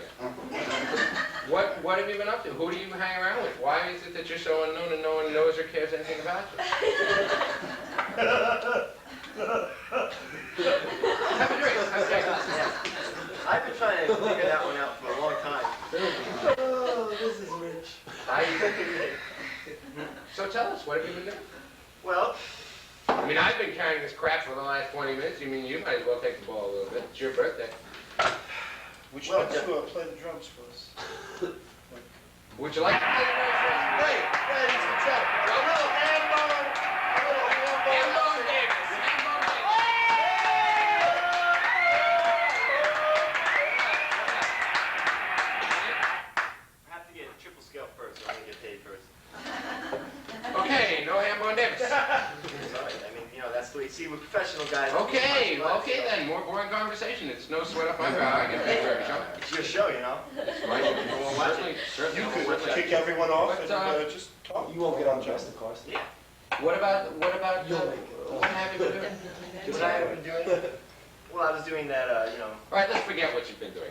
What have you been up to? Who do you hang around with? Why is it that you're so unknown and no one knows or cares anything about you? Have a drink. Have a drink.
I've been trying to figure that one out for a long time.
Oh, this is rich.
So tell us, what have you been doing?
Well,
I mean, I've been carrying this crap for the last 20 minutes. You mean you might as well take the ball a little bit. It's your birthday.
Would you
Well,
like to play the drums for us?
Would you like to play the drums for us?
Hey, ladies and gentlemen, a little Hambone,
Hambone Davis. Hambone Davis.
I have to get a triple scale first, so I'm gonna get paid first.
Okay, no Hambone Davis.
Sorry, I mean, that's the way, see, we're professional guys.
Okay, then, more boring conversation. It's no sweat off my brow. I get paid for every show.
It's your show,
Right? Certainly, certainly.
you
I'll
could
work that.
kick everyone off
But,
and just talk.
You won't get on just the course.
Yeah.
What about, what have you been doing?
What I have been doing? Well, I was doing that,
All right, let's forget what you've been doing.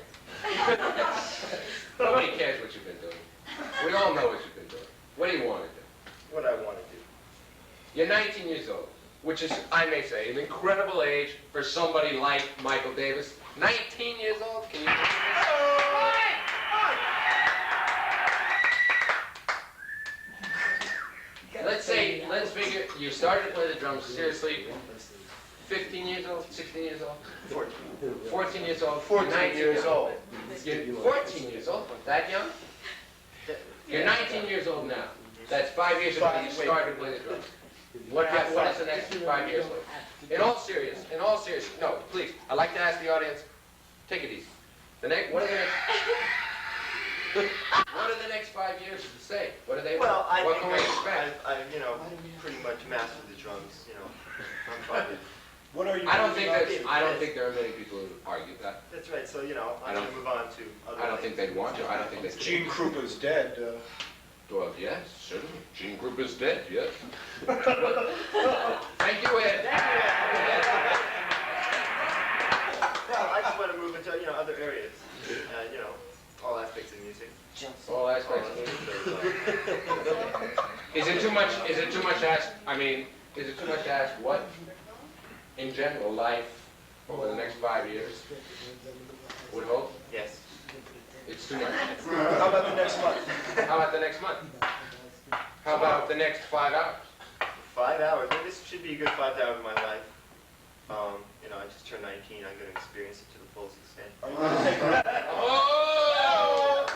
Nobody cares what you've been doing. We all know what you've been doing. What do you want to do?
what I want to do.
You're 19 years old, which is, I may say, an incredible age for somebody like Michael Davis. 19 years old? Can you believe this? Let's figure, you started to play the drums seriously 15 years old, 16 years old?
14.
14 years old?
14
19
years old.
You're 14 years old? That young? You're 19 years old now. That's 5 years ago you started to play the drums. What is the next 5 years like? In all seriousness, no, please, I'd like to ask the audience, take it easy. What are the next 5 years to say? What are they?
Well, I
what
think
can we expect?
I've pretty much mastered the drums, I'm fine with it.
What are you?
I don't think
that-
I don't think there are many people who argue that.
That's right, so,
I
I'm
don't-
gonna move on to other
I don't think
things.
they'd want to. I don't think they.
Gene Krupa's dead.
Well, yes, certainly. Gene Group is dead. Yes. Thank you, Ed.
Well, I just want to move into, other areas, all aspects of music.
All aspects. Is it too much? Is it too much to ask? I mean, is it too much to ask what, in general, life over the next 5 years would hold?
Yes.
It's too much.
How about the next month?
How about the next month? How about the next 5 hours?
5 hours. Well, this should be a good 5 hours of my life. I just turned 19. I'm going to experience it to the fullest extent.
Are you going to take her?
Oh!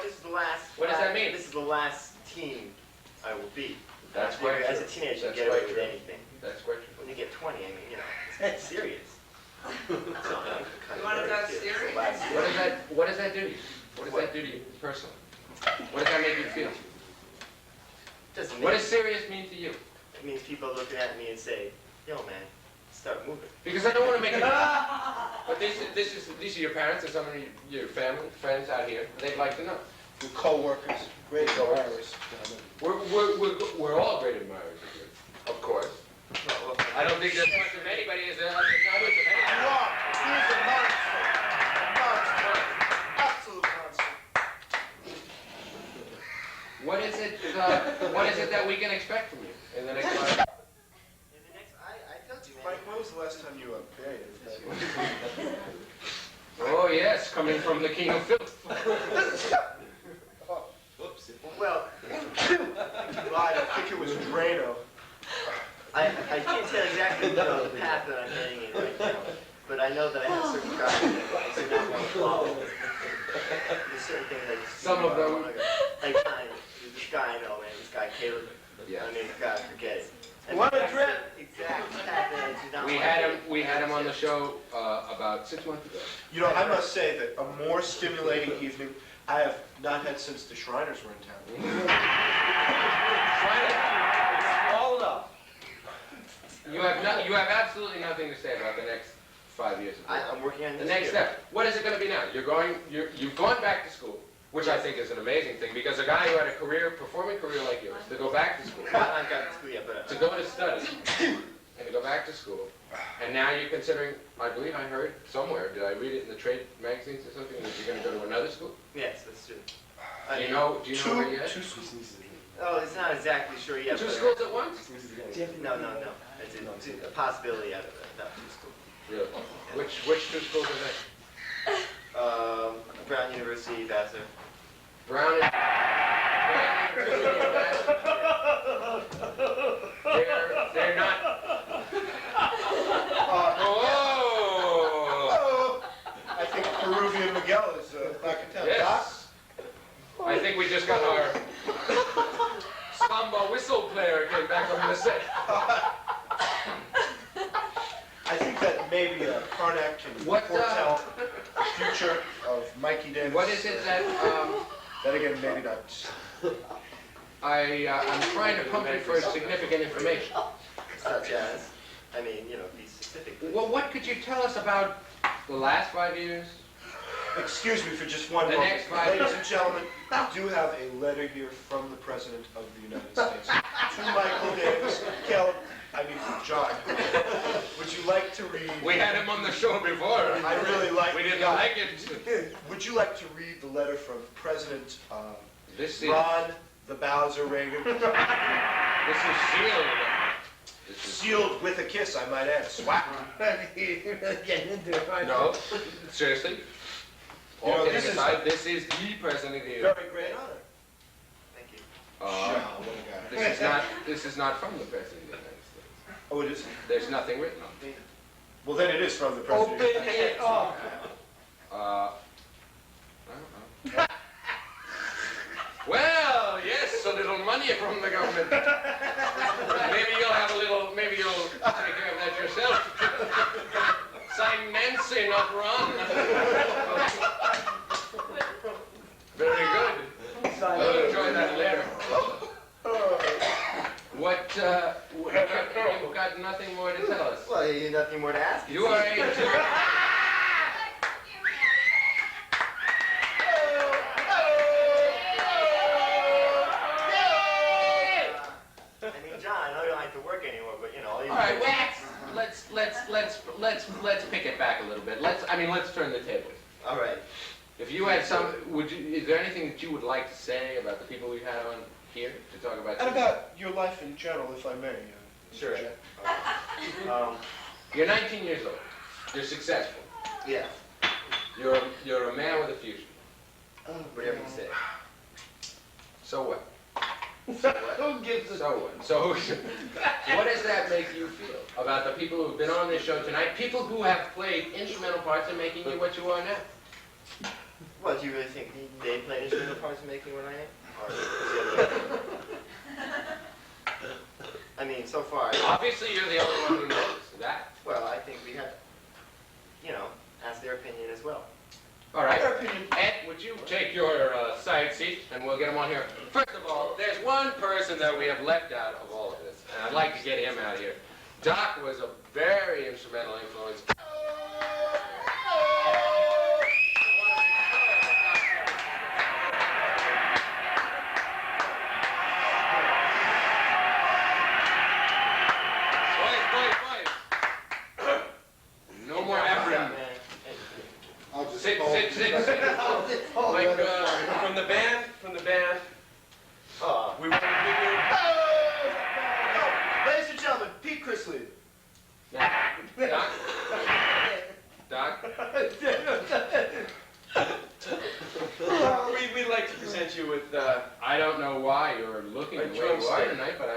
This is the last.
What does that mean?
This is the last teen I will be.
That's
I figure
quite
as
true.
a teenager, you
That's
get away
quite
with
true.
anything.
That's quite true.
When you get 20, it's serious.
You want to go serious?
What does that do to you? What does that do to you personally? What does that make you feel?
Doesn't
What
mean-
does serious mean to you?
It means people looking at me and say, "Yo, man, start moving."
Because I don't want to make it. But these are your parents and some of your family, friends out here. They'd like to know.
Your co-workers, great admirers.
We're all great admirers of yours, of course. I don't think there's much of anybody as there is of anybody.
You are. He is a monster. A monster. Absolute monster.
What is it that we can expect from you in the next 5 years?
In the next, I told you, man.
Mike, when was the last time you were buried?
Oh yes, coming from the king of filth.
Well,
You lied. I think it was Drano.
I can't tell exactly the path that I'm heading in right now, but I know that I have certain guidelines that I do not want to follow. There's certain things I just
Some of them.
Like, this guy I know, man, this guy Caleb.
Yeah.
I mean, God, forget it. And
What a
that's
drip!
the exact path that I do not
We
want
had
to
him. We had him on the show about 6 months ago.
You know, I must say that a more stimulating evening I have not had since the Shriners were in town.
All up.
You have absolutely nothing to say about the next 5 years of your life.
I'm working on
The
this
next
year.
step. What is it going to be now? You've gone back to school, which I think is an amazing thing because a guy who had a performing career like yours, to go back to school,
I haven't gotten to school yet, but
to go to study, and to go back to school, and now you're considering, I believe I heard somewhere, did I read it in the trade magazines or something, that you're going to go to another school?
yes, that's true.
Do you know where you're at?
Two schools.
Oh, it's not exactly sure yet.
2
but-
schools at once?
No. It's a possibility out of that 2 schools.
Really? Which 2 schools are they?
Brown University ambassador.
Brown is... They're not... Oh!
I think Peruvian Miguel is back in town. Doc?
Yes. I think we just got our samba whistle player came back from the set.
I think that maybe Karnak can foretell the future of Mikey Davis.
What is it that,
Then again, maybe not.
I'm trying to pump you for significant information.
Such as, I mean, you know, be specific.
Well, what could you tell us about the last 5 years?
Excuse me for just one
The
moment.
next 5
Ladies
years.
and gentlemen, I do have a letter here from the President of the United States to Michael Davis. Caleb, I mean, John, would you like to read?
We had him on the show before.
I really like
We didn't like it.
Would you like to read the letter from President
This is
Ron the Bowser Reagan?
sealed. This is
Sealed with a kiss, I might add. Swap.
No, seriously.
You know,
All kidding
this is-
aside, this is the President of the United
Very great honor.
Thank you.
Wow, what a guy.
This is not from the President of the United States.
Oh, it is?
There's nothing written on it.
Well, then it is from the President.
Open it up.
I don't know. Well, yes, a little money from the government. Maybe you'll have a little, maybe you'll take care of that yourself. Sign Nancy, not Ron. Very good. I'll enjoy that later. You've got nothing more to tell us.
Well, you nothing more to ask.
You are a...
I mean, John, I know you don't like to work anymore, but you know, all you
All right, well, let's pick it back a little bit. Let's turn the tables.
All right.
If you had some, is there anything that you would like to say about the people we've had on here to talk about?
And about your life in general, if I may.
Sure.
Jack.
You're 19 years old. You're successful.
Yeah.
You're a man with a future.
Whatever you say.
So what?
Who gives a...
So what? So what does that make you feel about the people who've been on this show tonight? People who have played instrumental parts in making you what you are now.
What, do you really think they played instrumental parts in making what I am? Or is the other way? I mean, so far,
Obviously, you're the only one who knows that.
well, I think we have, you know, ask their opinion as well.
All right. Ed, would you take your side seat, and we'll get him on here. First of all, there's one person that we have left out of all of this, and I'd like to get him out of here. Doc was a very instrumental influence. Boys. No more Ephraim. Sit. Like,
From the band, we want to give you...
Ladies and gentlemen, Pete Chrisley.
Doc?
We'd like to present you with...
I don't know why you're looking the way you are
drumstick.
tonight, but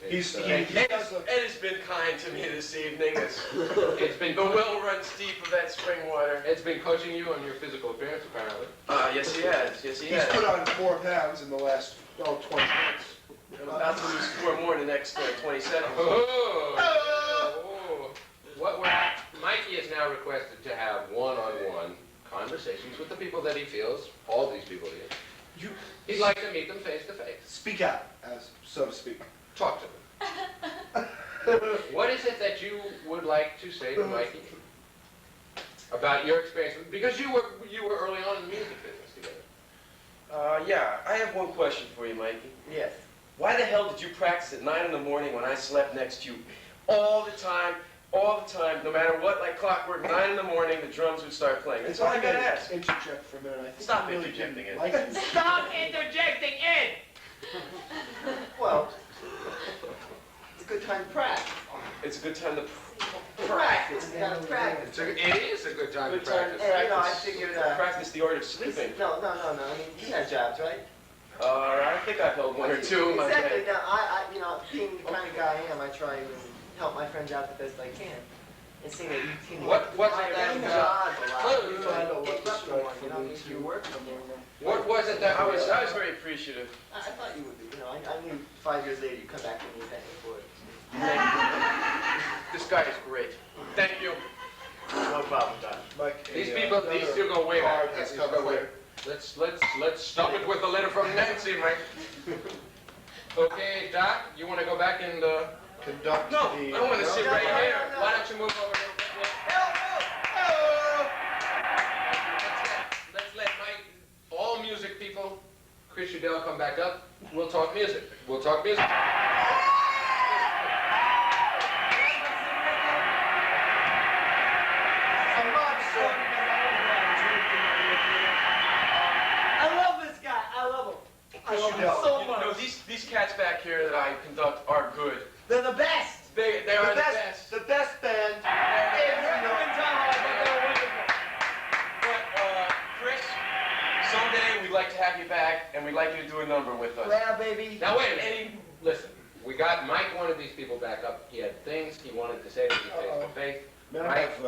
He
Ed has been kind to me this evening.
it's been
The will runs deep of that spring water.
It's been coaching you on your physical appearance, apparently.
Yes, he has. Yes, he
He's
has.
put on 4 pounds in the last, 20 minutes.
I'm about to lose 4 more in the next 20 seconds.
Oh. Mikey is now requested to have one-on-one conversations with the people that he feels, all these people here. He'd like to meet them face to face.
Speak out, as so to speak.
Talk to them. What is it that you would like to say to Mikey about your experience? Because you were early on in the music business together.
Yeah, I have one question for you, Mikey.
Yes.
Why the hell did you practice at 9 in the morning when I slept next to you? All the time, no matter what, like clockwork, 9 in the morning, the drums would start playing. That's all I gotta ask.
Interject for a minute. I think
Stop
you really
interjecting
didn't
it.
like it.
Stop interjecting, Ed!
Well, it's a good time to practice.
It's a good time to
Practice, you gotta practice.
It is a good time to
Good time.
practice.
And, you know, I figured,
Practice the art of sleeping.
no, I mean, you got jobs, right?
I think I've held one or two in my
Exactly,
day.
now, you know, being the kind of guy I am, I try and help my friends out the best I can. And seeing that you can.
What was
I
it
got
that,
jobs a lot.
what-
You know,
I know what
get
the
lucky
strike
one,
for
you know,
me
if
too.
you work for me.
what was it that
I
was,
was very appreciative.
I thought you would be, you know, I knew 5 years later you'd come back and you thank me for it.
This guy is great. Thank you.
No problem, Don.
Mike,
these
a,
people,
another
these two go way back.
card has
These
come
go way.
through.
Let's stop it with the letter from Nancy, Mike. Okay, Doc, you want to go back and,
Conduct
No,
the.
I don't want to sit
no,
right
no,
here.
no.
why don't you move over a little bit? Let's let Mike, all music people, Chris Udell come back up. We'll talk music. We'll talk music.
I love this guy. I love him. I love him so
You know,
much.
these cats back here that I conduct are good.
They're the best.
They are the best.
The best band.
Every time I think they're wonderful.
But, Chris, someday we'd like to have you back, and we'd like you to do a number with us.
Well, baby.
Now wait a minute. Listen, we got Mike wanted these people back up. He had things he wanted to say to the faithful faith.
May I have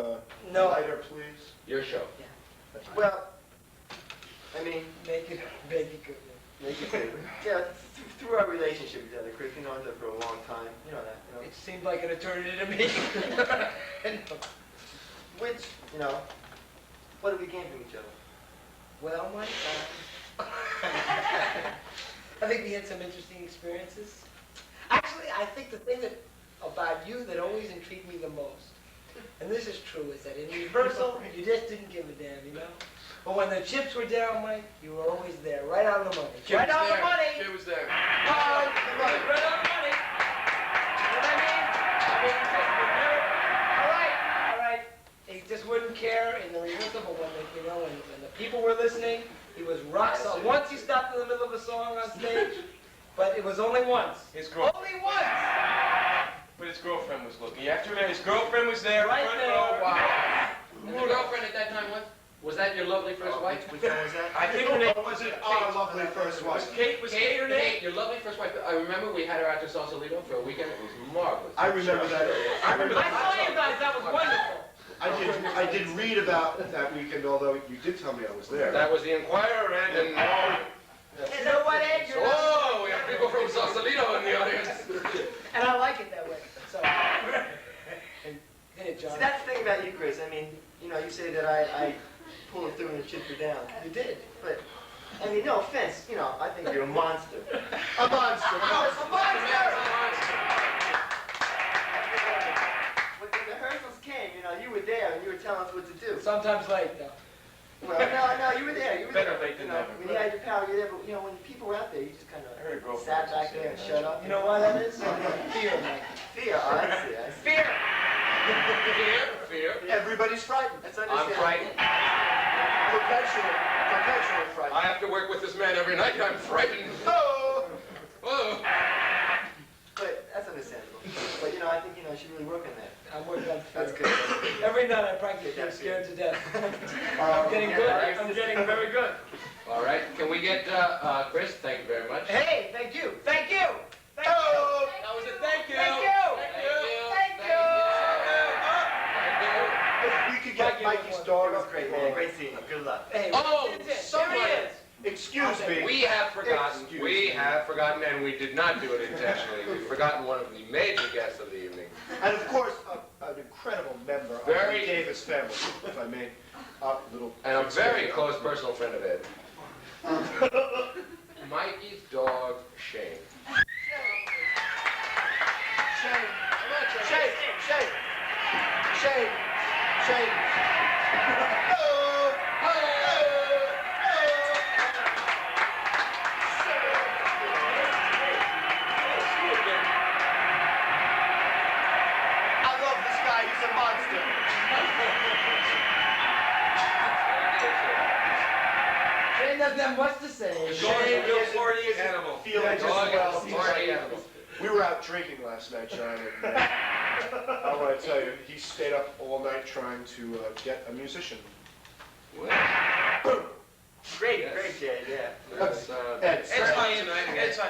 No.
lighter, please?
Your show.
Well, I mean,
Make it good.
make it big. Yeah, through our relationship together, Chris, you know, I for a long time. You know that, you know.
It seemed like an eternity to me.
Which, you know, what did we gain from each other?
Well, Mike, I think we had some interesting experiences. Actually, I think the thing that about you that always intrigued me the most, and this is true, is that in rehearsal, you just didn't give a damn, you know? But when the chips were down, Mike, you were always there, right on the money.
Kid
Right
was
on the
there.
money!
Kid was there.
Right on the money! Right on the money! You know what I mean? He just would never, all right. He just wouldn't care in the rehearsal, but when the, you know, when the people were listening, he was rock solid. Once he stopped in the middle of a song on stage, but it was only once.
His girl,
Only once!
but his girlfriend was looking. You have to remember, his girlfriend was there.
Right
front
there.
row. Wow.
And your girlfriend at that time was that your lovely first wife?
Which one was that?
I think her name
Or was it our lovely first
was
wife?
Kate. Was Kate her name?
Your lovely first wife. I remember we had her out to Sausalito for a weekend. It was marvelous.
I remember that.
I remember
I saw you guys, that was wonderful.
I did read about that weekend, although you did tell me I was there.
That was the Inquirer and
You know what, Ed? You're not-
oh, we have people from Sausalito in the audience.
And I like it that way, so. Hit it, John.
See, that's the thing about you, Chris. I mean, you know, you say that I pull it through and the chips are down.
You did.
But, I mean, no offense, you know, I think you're a monster.
A monster.
A monster! When the rehearsals came, you know, you were there and you were telling us what to do.
Sometimes late, though.
Well, no, you were there. You were
Better
there.
late than
You know,
never.
when you had your power, you were there. But, you know, when people were out there, you just kind
I heard a
of
girlfriend
sat back
say
there and
that.
shut up.
You know why that is? Fear, Mike.
Fear. Oh, I see. I see.
Fear!
Fear.
Everybody's frightened. That's
I'm
understandable.
frightened.
Perpetual frightened.
I have to work with this man every night. I'm frightened.
Oh!
Oh.
But that's understandable. But, you know, I think, you know, I should really work on that.
I'm working on fear.
That's good.
Every night I practice being scared to death. I'm getting good. I'm getting very good.
All right. Can we get Chris? Thank you very much.
Hey, thank you. Thank you. Thank you.
That was it. Thank you.
Thank you. Thank you.
If we could get Mikey's dog
It was
up.
great, man. Great seeing you. Good luck.
Hey,
Oh,
here he
somebody.
is.
Excuse me.
We have forgotten.
Excuse
We
me.
have forgotten, and we did not do it intentionally. We've forgotten one of the major guests of the evening.
And of course, an incredible member of
Very-
the Davis family, if I may. Little.
And a very close personal friend of Ed. Mikey's dog, Shane.
Shane. Shane. Shane. Shane. Shane. I love this guy. He's a monster.
Shane doesn't have much to say.
Shane, real party animal.
Feeling just
Dog
well.
is a party animal.
We were out drinking last night, John, and I want to tell you, he stayed up all night trying to get a musician.
Well,
Great,
Yes.
great, Jay, yeah.
that's,
Ed,
Ed's fine tonight. Ed's fine.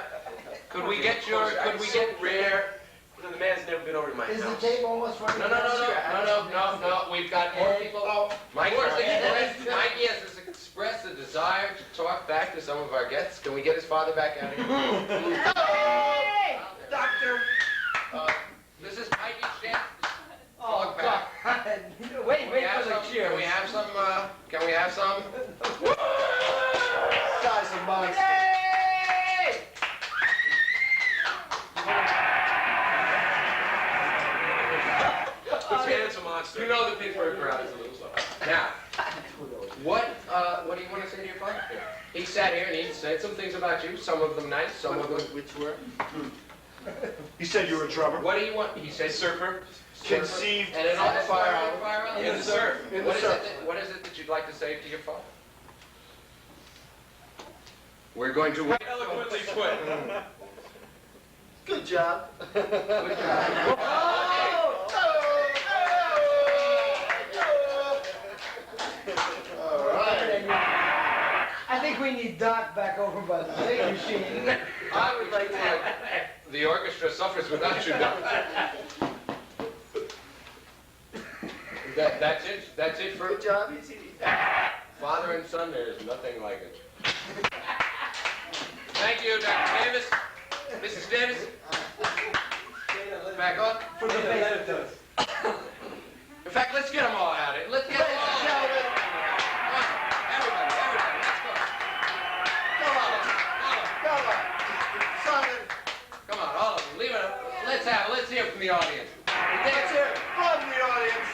could we get your, could we
so
get
rare. The man's never been over to my
Is the
house.
tape almost running?
No, we've got more people. Mikey has expressed a desire to talk back to some of our guests. Can we get his father back out here?
Hey!
Doctor! This is Mikey's chance to
Oh,
talk back.
God. Wait
Can we have
for the
some-
cheers.
Can we have some, can we have some?
Guy's a monster.
Yay!
This man's a monster.
You know the Pittsburgh crowd is a little slow. Now, what do you want to say to your father? He sat here and he said some things about you, some of them nice, some of them...
Which were?
He said you were a drummer.
What do you want? He said
Surfer.
Conceived
And in all the
fire
island.
In the surf.
In the
What is
surf.
what is it that you'd like to say to your father? We're going to...
Eloquently put.
Good job.
Good job.
All right.
I think we need Doc back over by the tape machine.
I would like to... The orchestra suffers without you, Doc. That's it? That's it for...
Good job.
Father and son, there's nothing like it. Thank you, Dr. Davis. Mrs. Davis. Back on.
For the face.
In fact, let's get them all out of it. Let's get them all out. Come on, everybody, let's go.
Come on. Simon,
Come on, all of them. Leave it up. Let's hear from the audience.
let's hear it from the audience.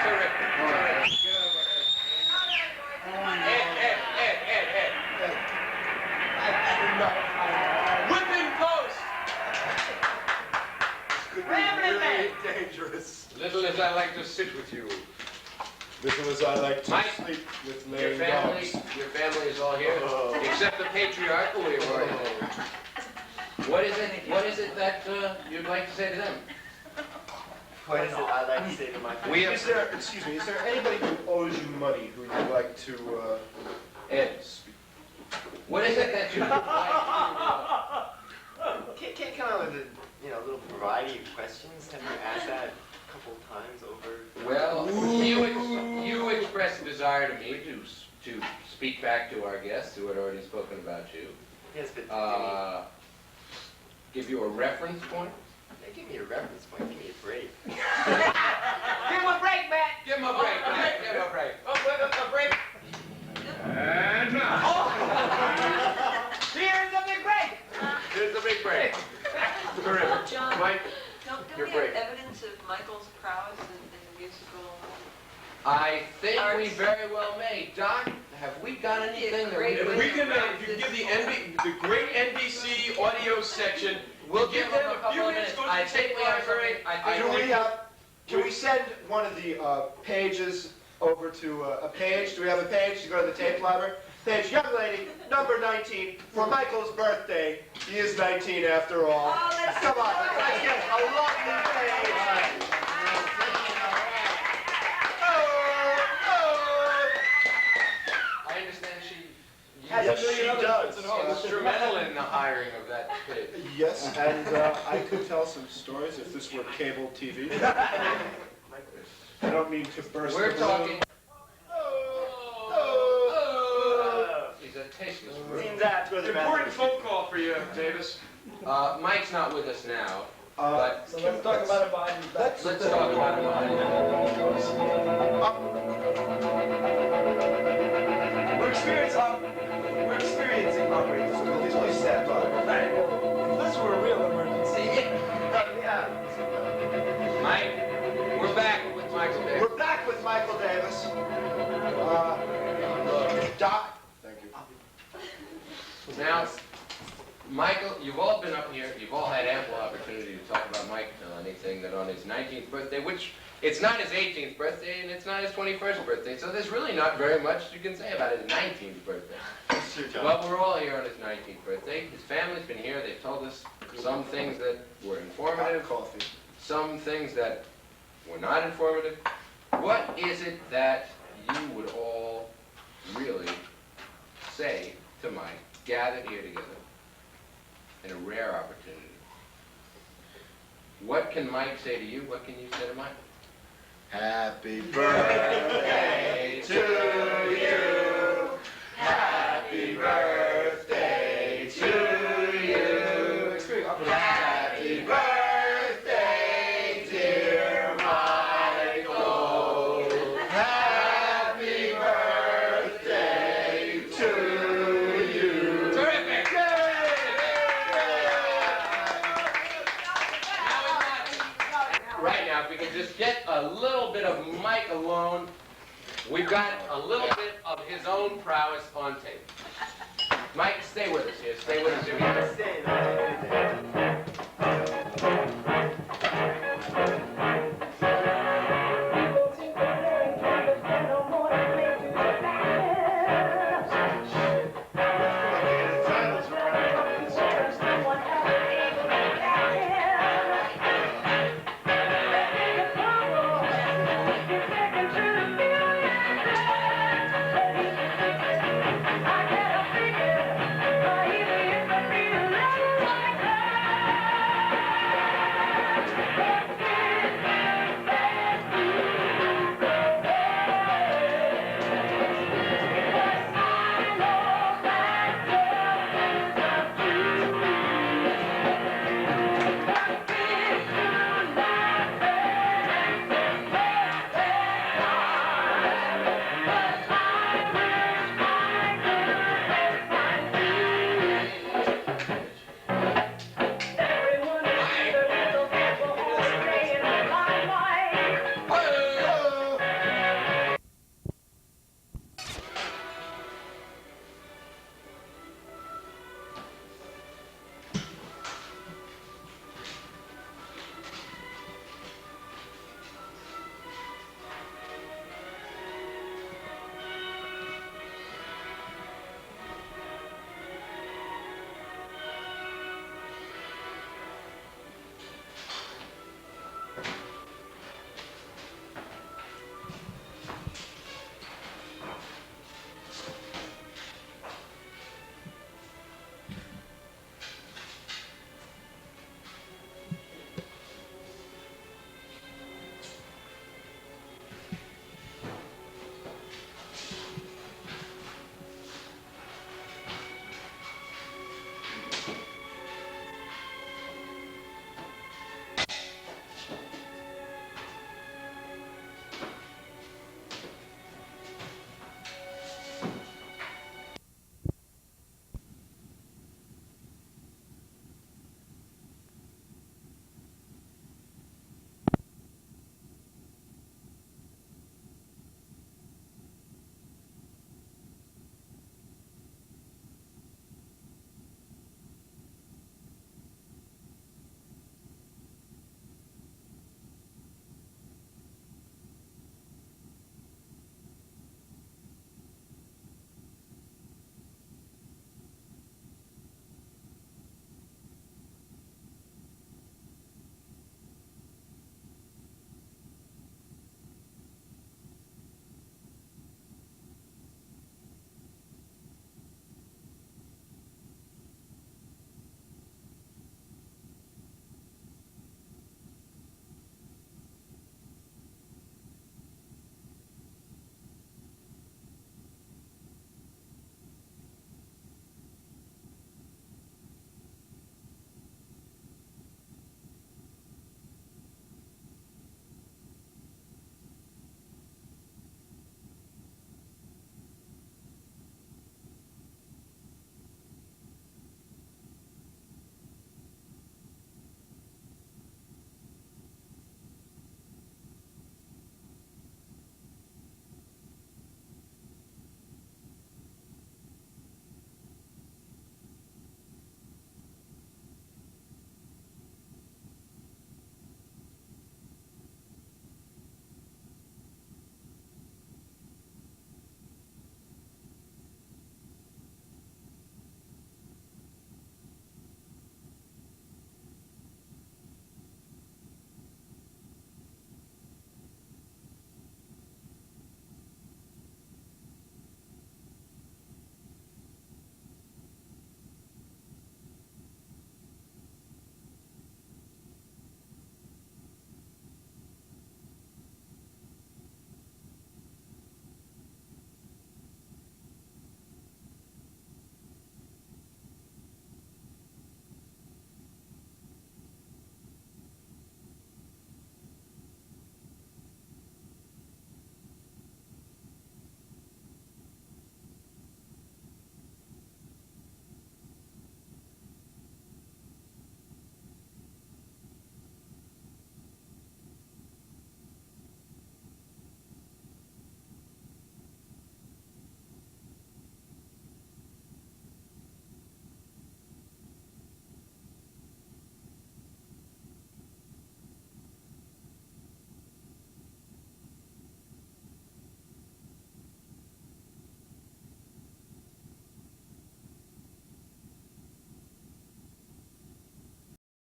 Terrific. Ed.
Whipping post.
Could be
Rambling
really dangerous.
Little as I like to sit with you.
Little as I like to
Mike,
sleep with
Your
laying
family,
dogs.
your family is all here, except the patriarch. What is it that you'd like to say to them?
What is it I'd like to say to my
We
family?
have-
Excuse me, is there anybody who owes you money who you'd like to,
Ed, what is it that you'd like
Can't come out with a little variety of questions. Have you asked that a couple times over?
Well, you expressed a desire to me to speak back to our guests who had already spoken about you.
Yes, but
Give you a reference point.
give me a reference point. Give me a break.
Give him a break, Matt.
Give him a break, man. Give him a break.
Oh, wait, a break.
And now.
Here's a big break.
Here's the big break. Terrific.
John,
Mike,
don't
your
we have
break.
evidence of Michael's prowess in the musical?
I think we
Arts.
very well may. Doc, have we got anything that we
Great
If
can...
we can, if you give the great NBC audio section,
We'll
give
give
them
them
a few minutes, go to
I
the
think
tape
we have
library.
something.
can we send one of the pages over to a page? Do we have a page to go to the tape library? Page, young lady, number 19, for Michael's birthday. He is 19 after all.
Oh, let's
Come on, let's get a lovely page.
I understand she
Yes, she does.
instrumental in the hiring of that pig.
Yes, and I could tell some stories if this were cable TV. I don't mean to burst
We're
the balloon.
talking... He's a tasteless brute.
Seems apt to go to the
Important
bathroom.
phone call for you, Davis.
Mike's not with us now,
Uh,
but
So let's talk about it behind his back.
let's talk about him behind
We're experiencing operators. Please stand by.
This were a real emergency.
Mike, we're back with Michael Davis.
We're back with Michael Davis. Doc. Thank you.
Now, Michael, you've all been up here, you've all had ample opportunity to talk about Mike anything that on his 19th birthday, which it's not his 18th birthday and it's not his 21st birthday, so there's really not very much you can say about his 19th birthday.
Sure, John.
Well, we're all here on his 19th birthday. His family's been here, they've told us some things that were informative,
Coffee.
some things that were not informative. What is it that you would all really say to Mike, gathered here together in a rare opportunity? What can Mike say to you? What can you say to Mike?
Happy birthday to you. Happy birthday to you. Happy birthday, dear Michael. Happy birthday to you.
Terrific! Right now, if we can just get a little bit of Mike alone, we've got a little bit of his own prowess on tape. Mike, stay with us here. Stay with us here.
Stay there.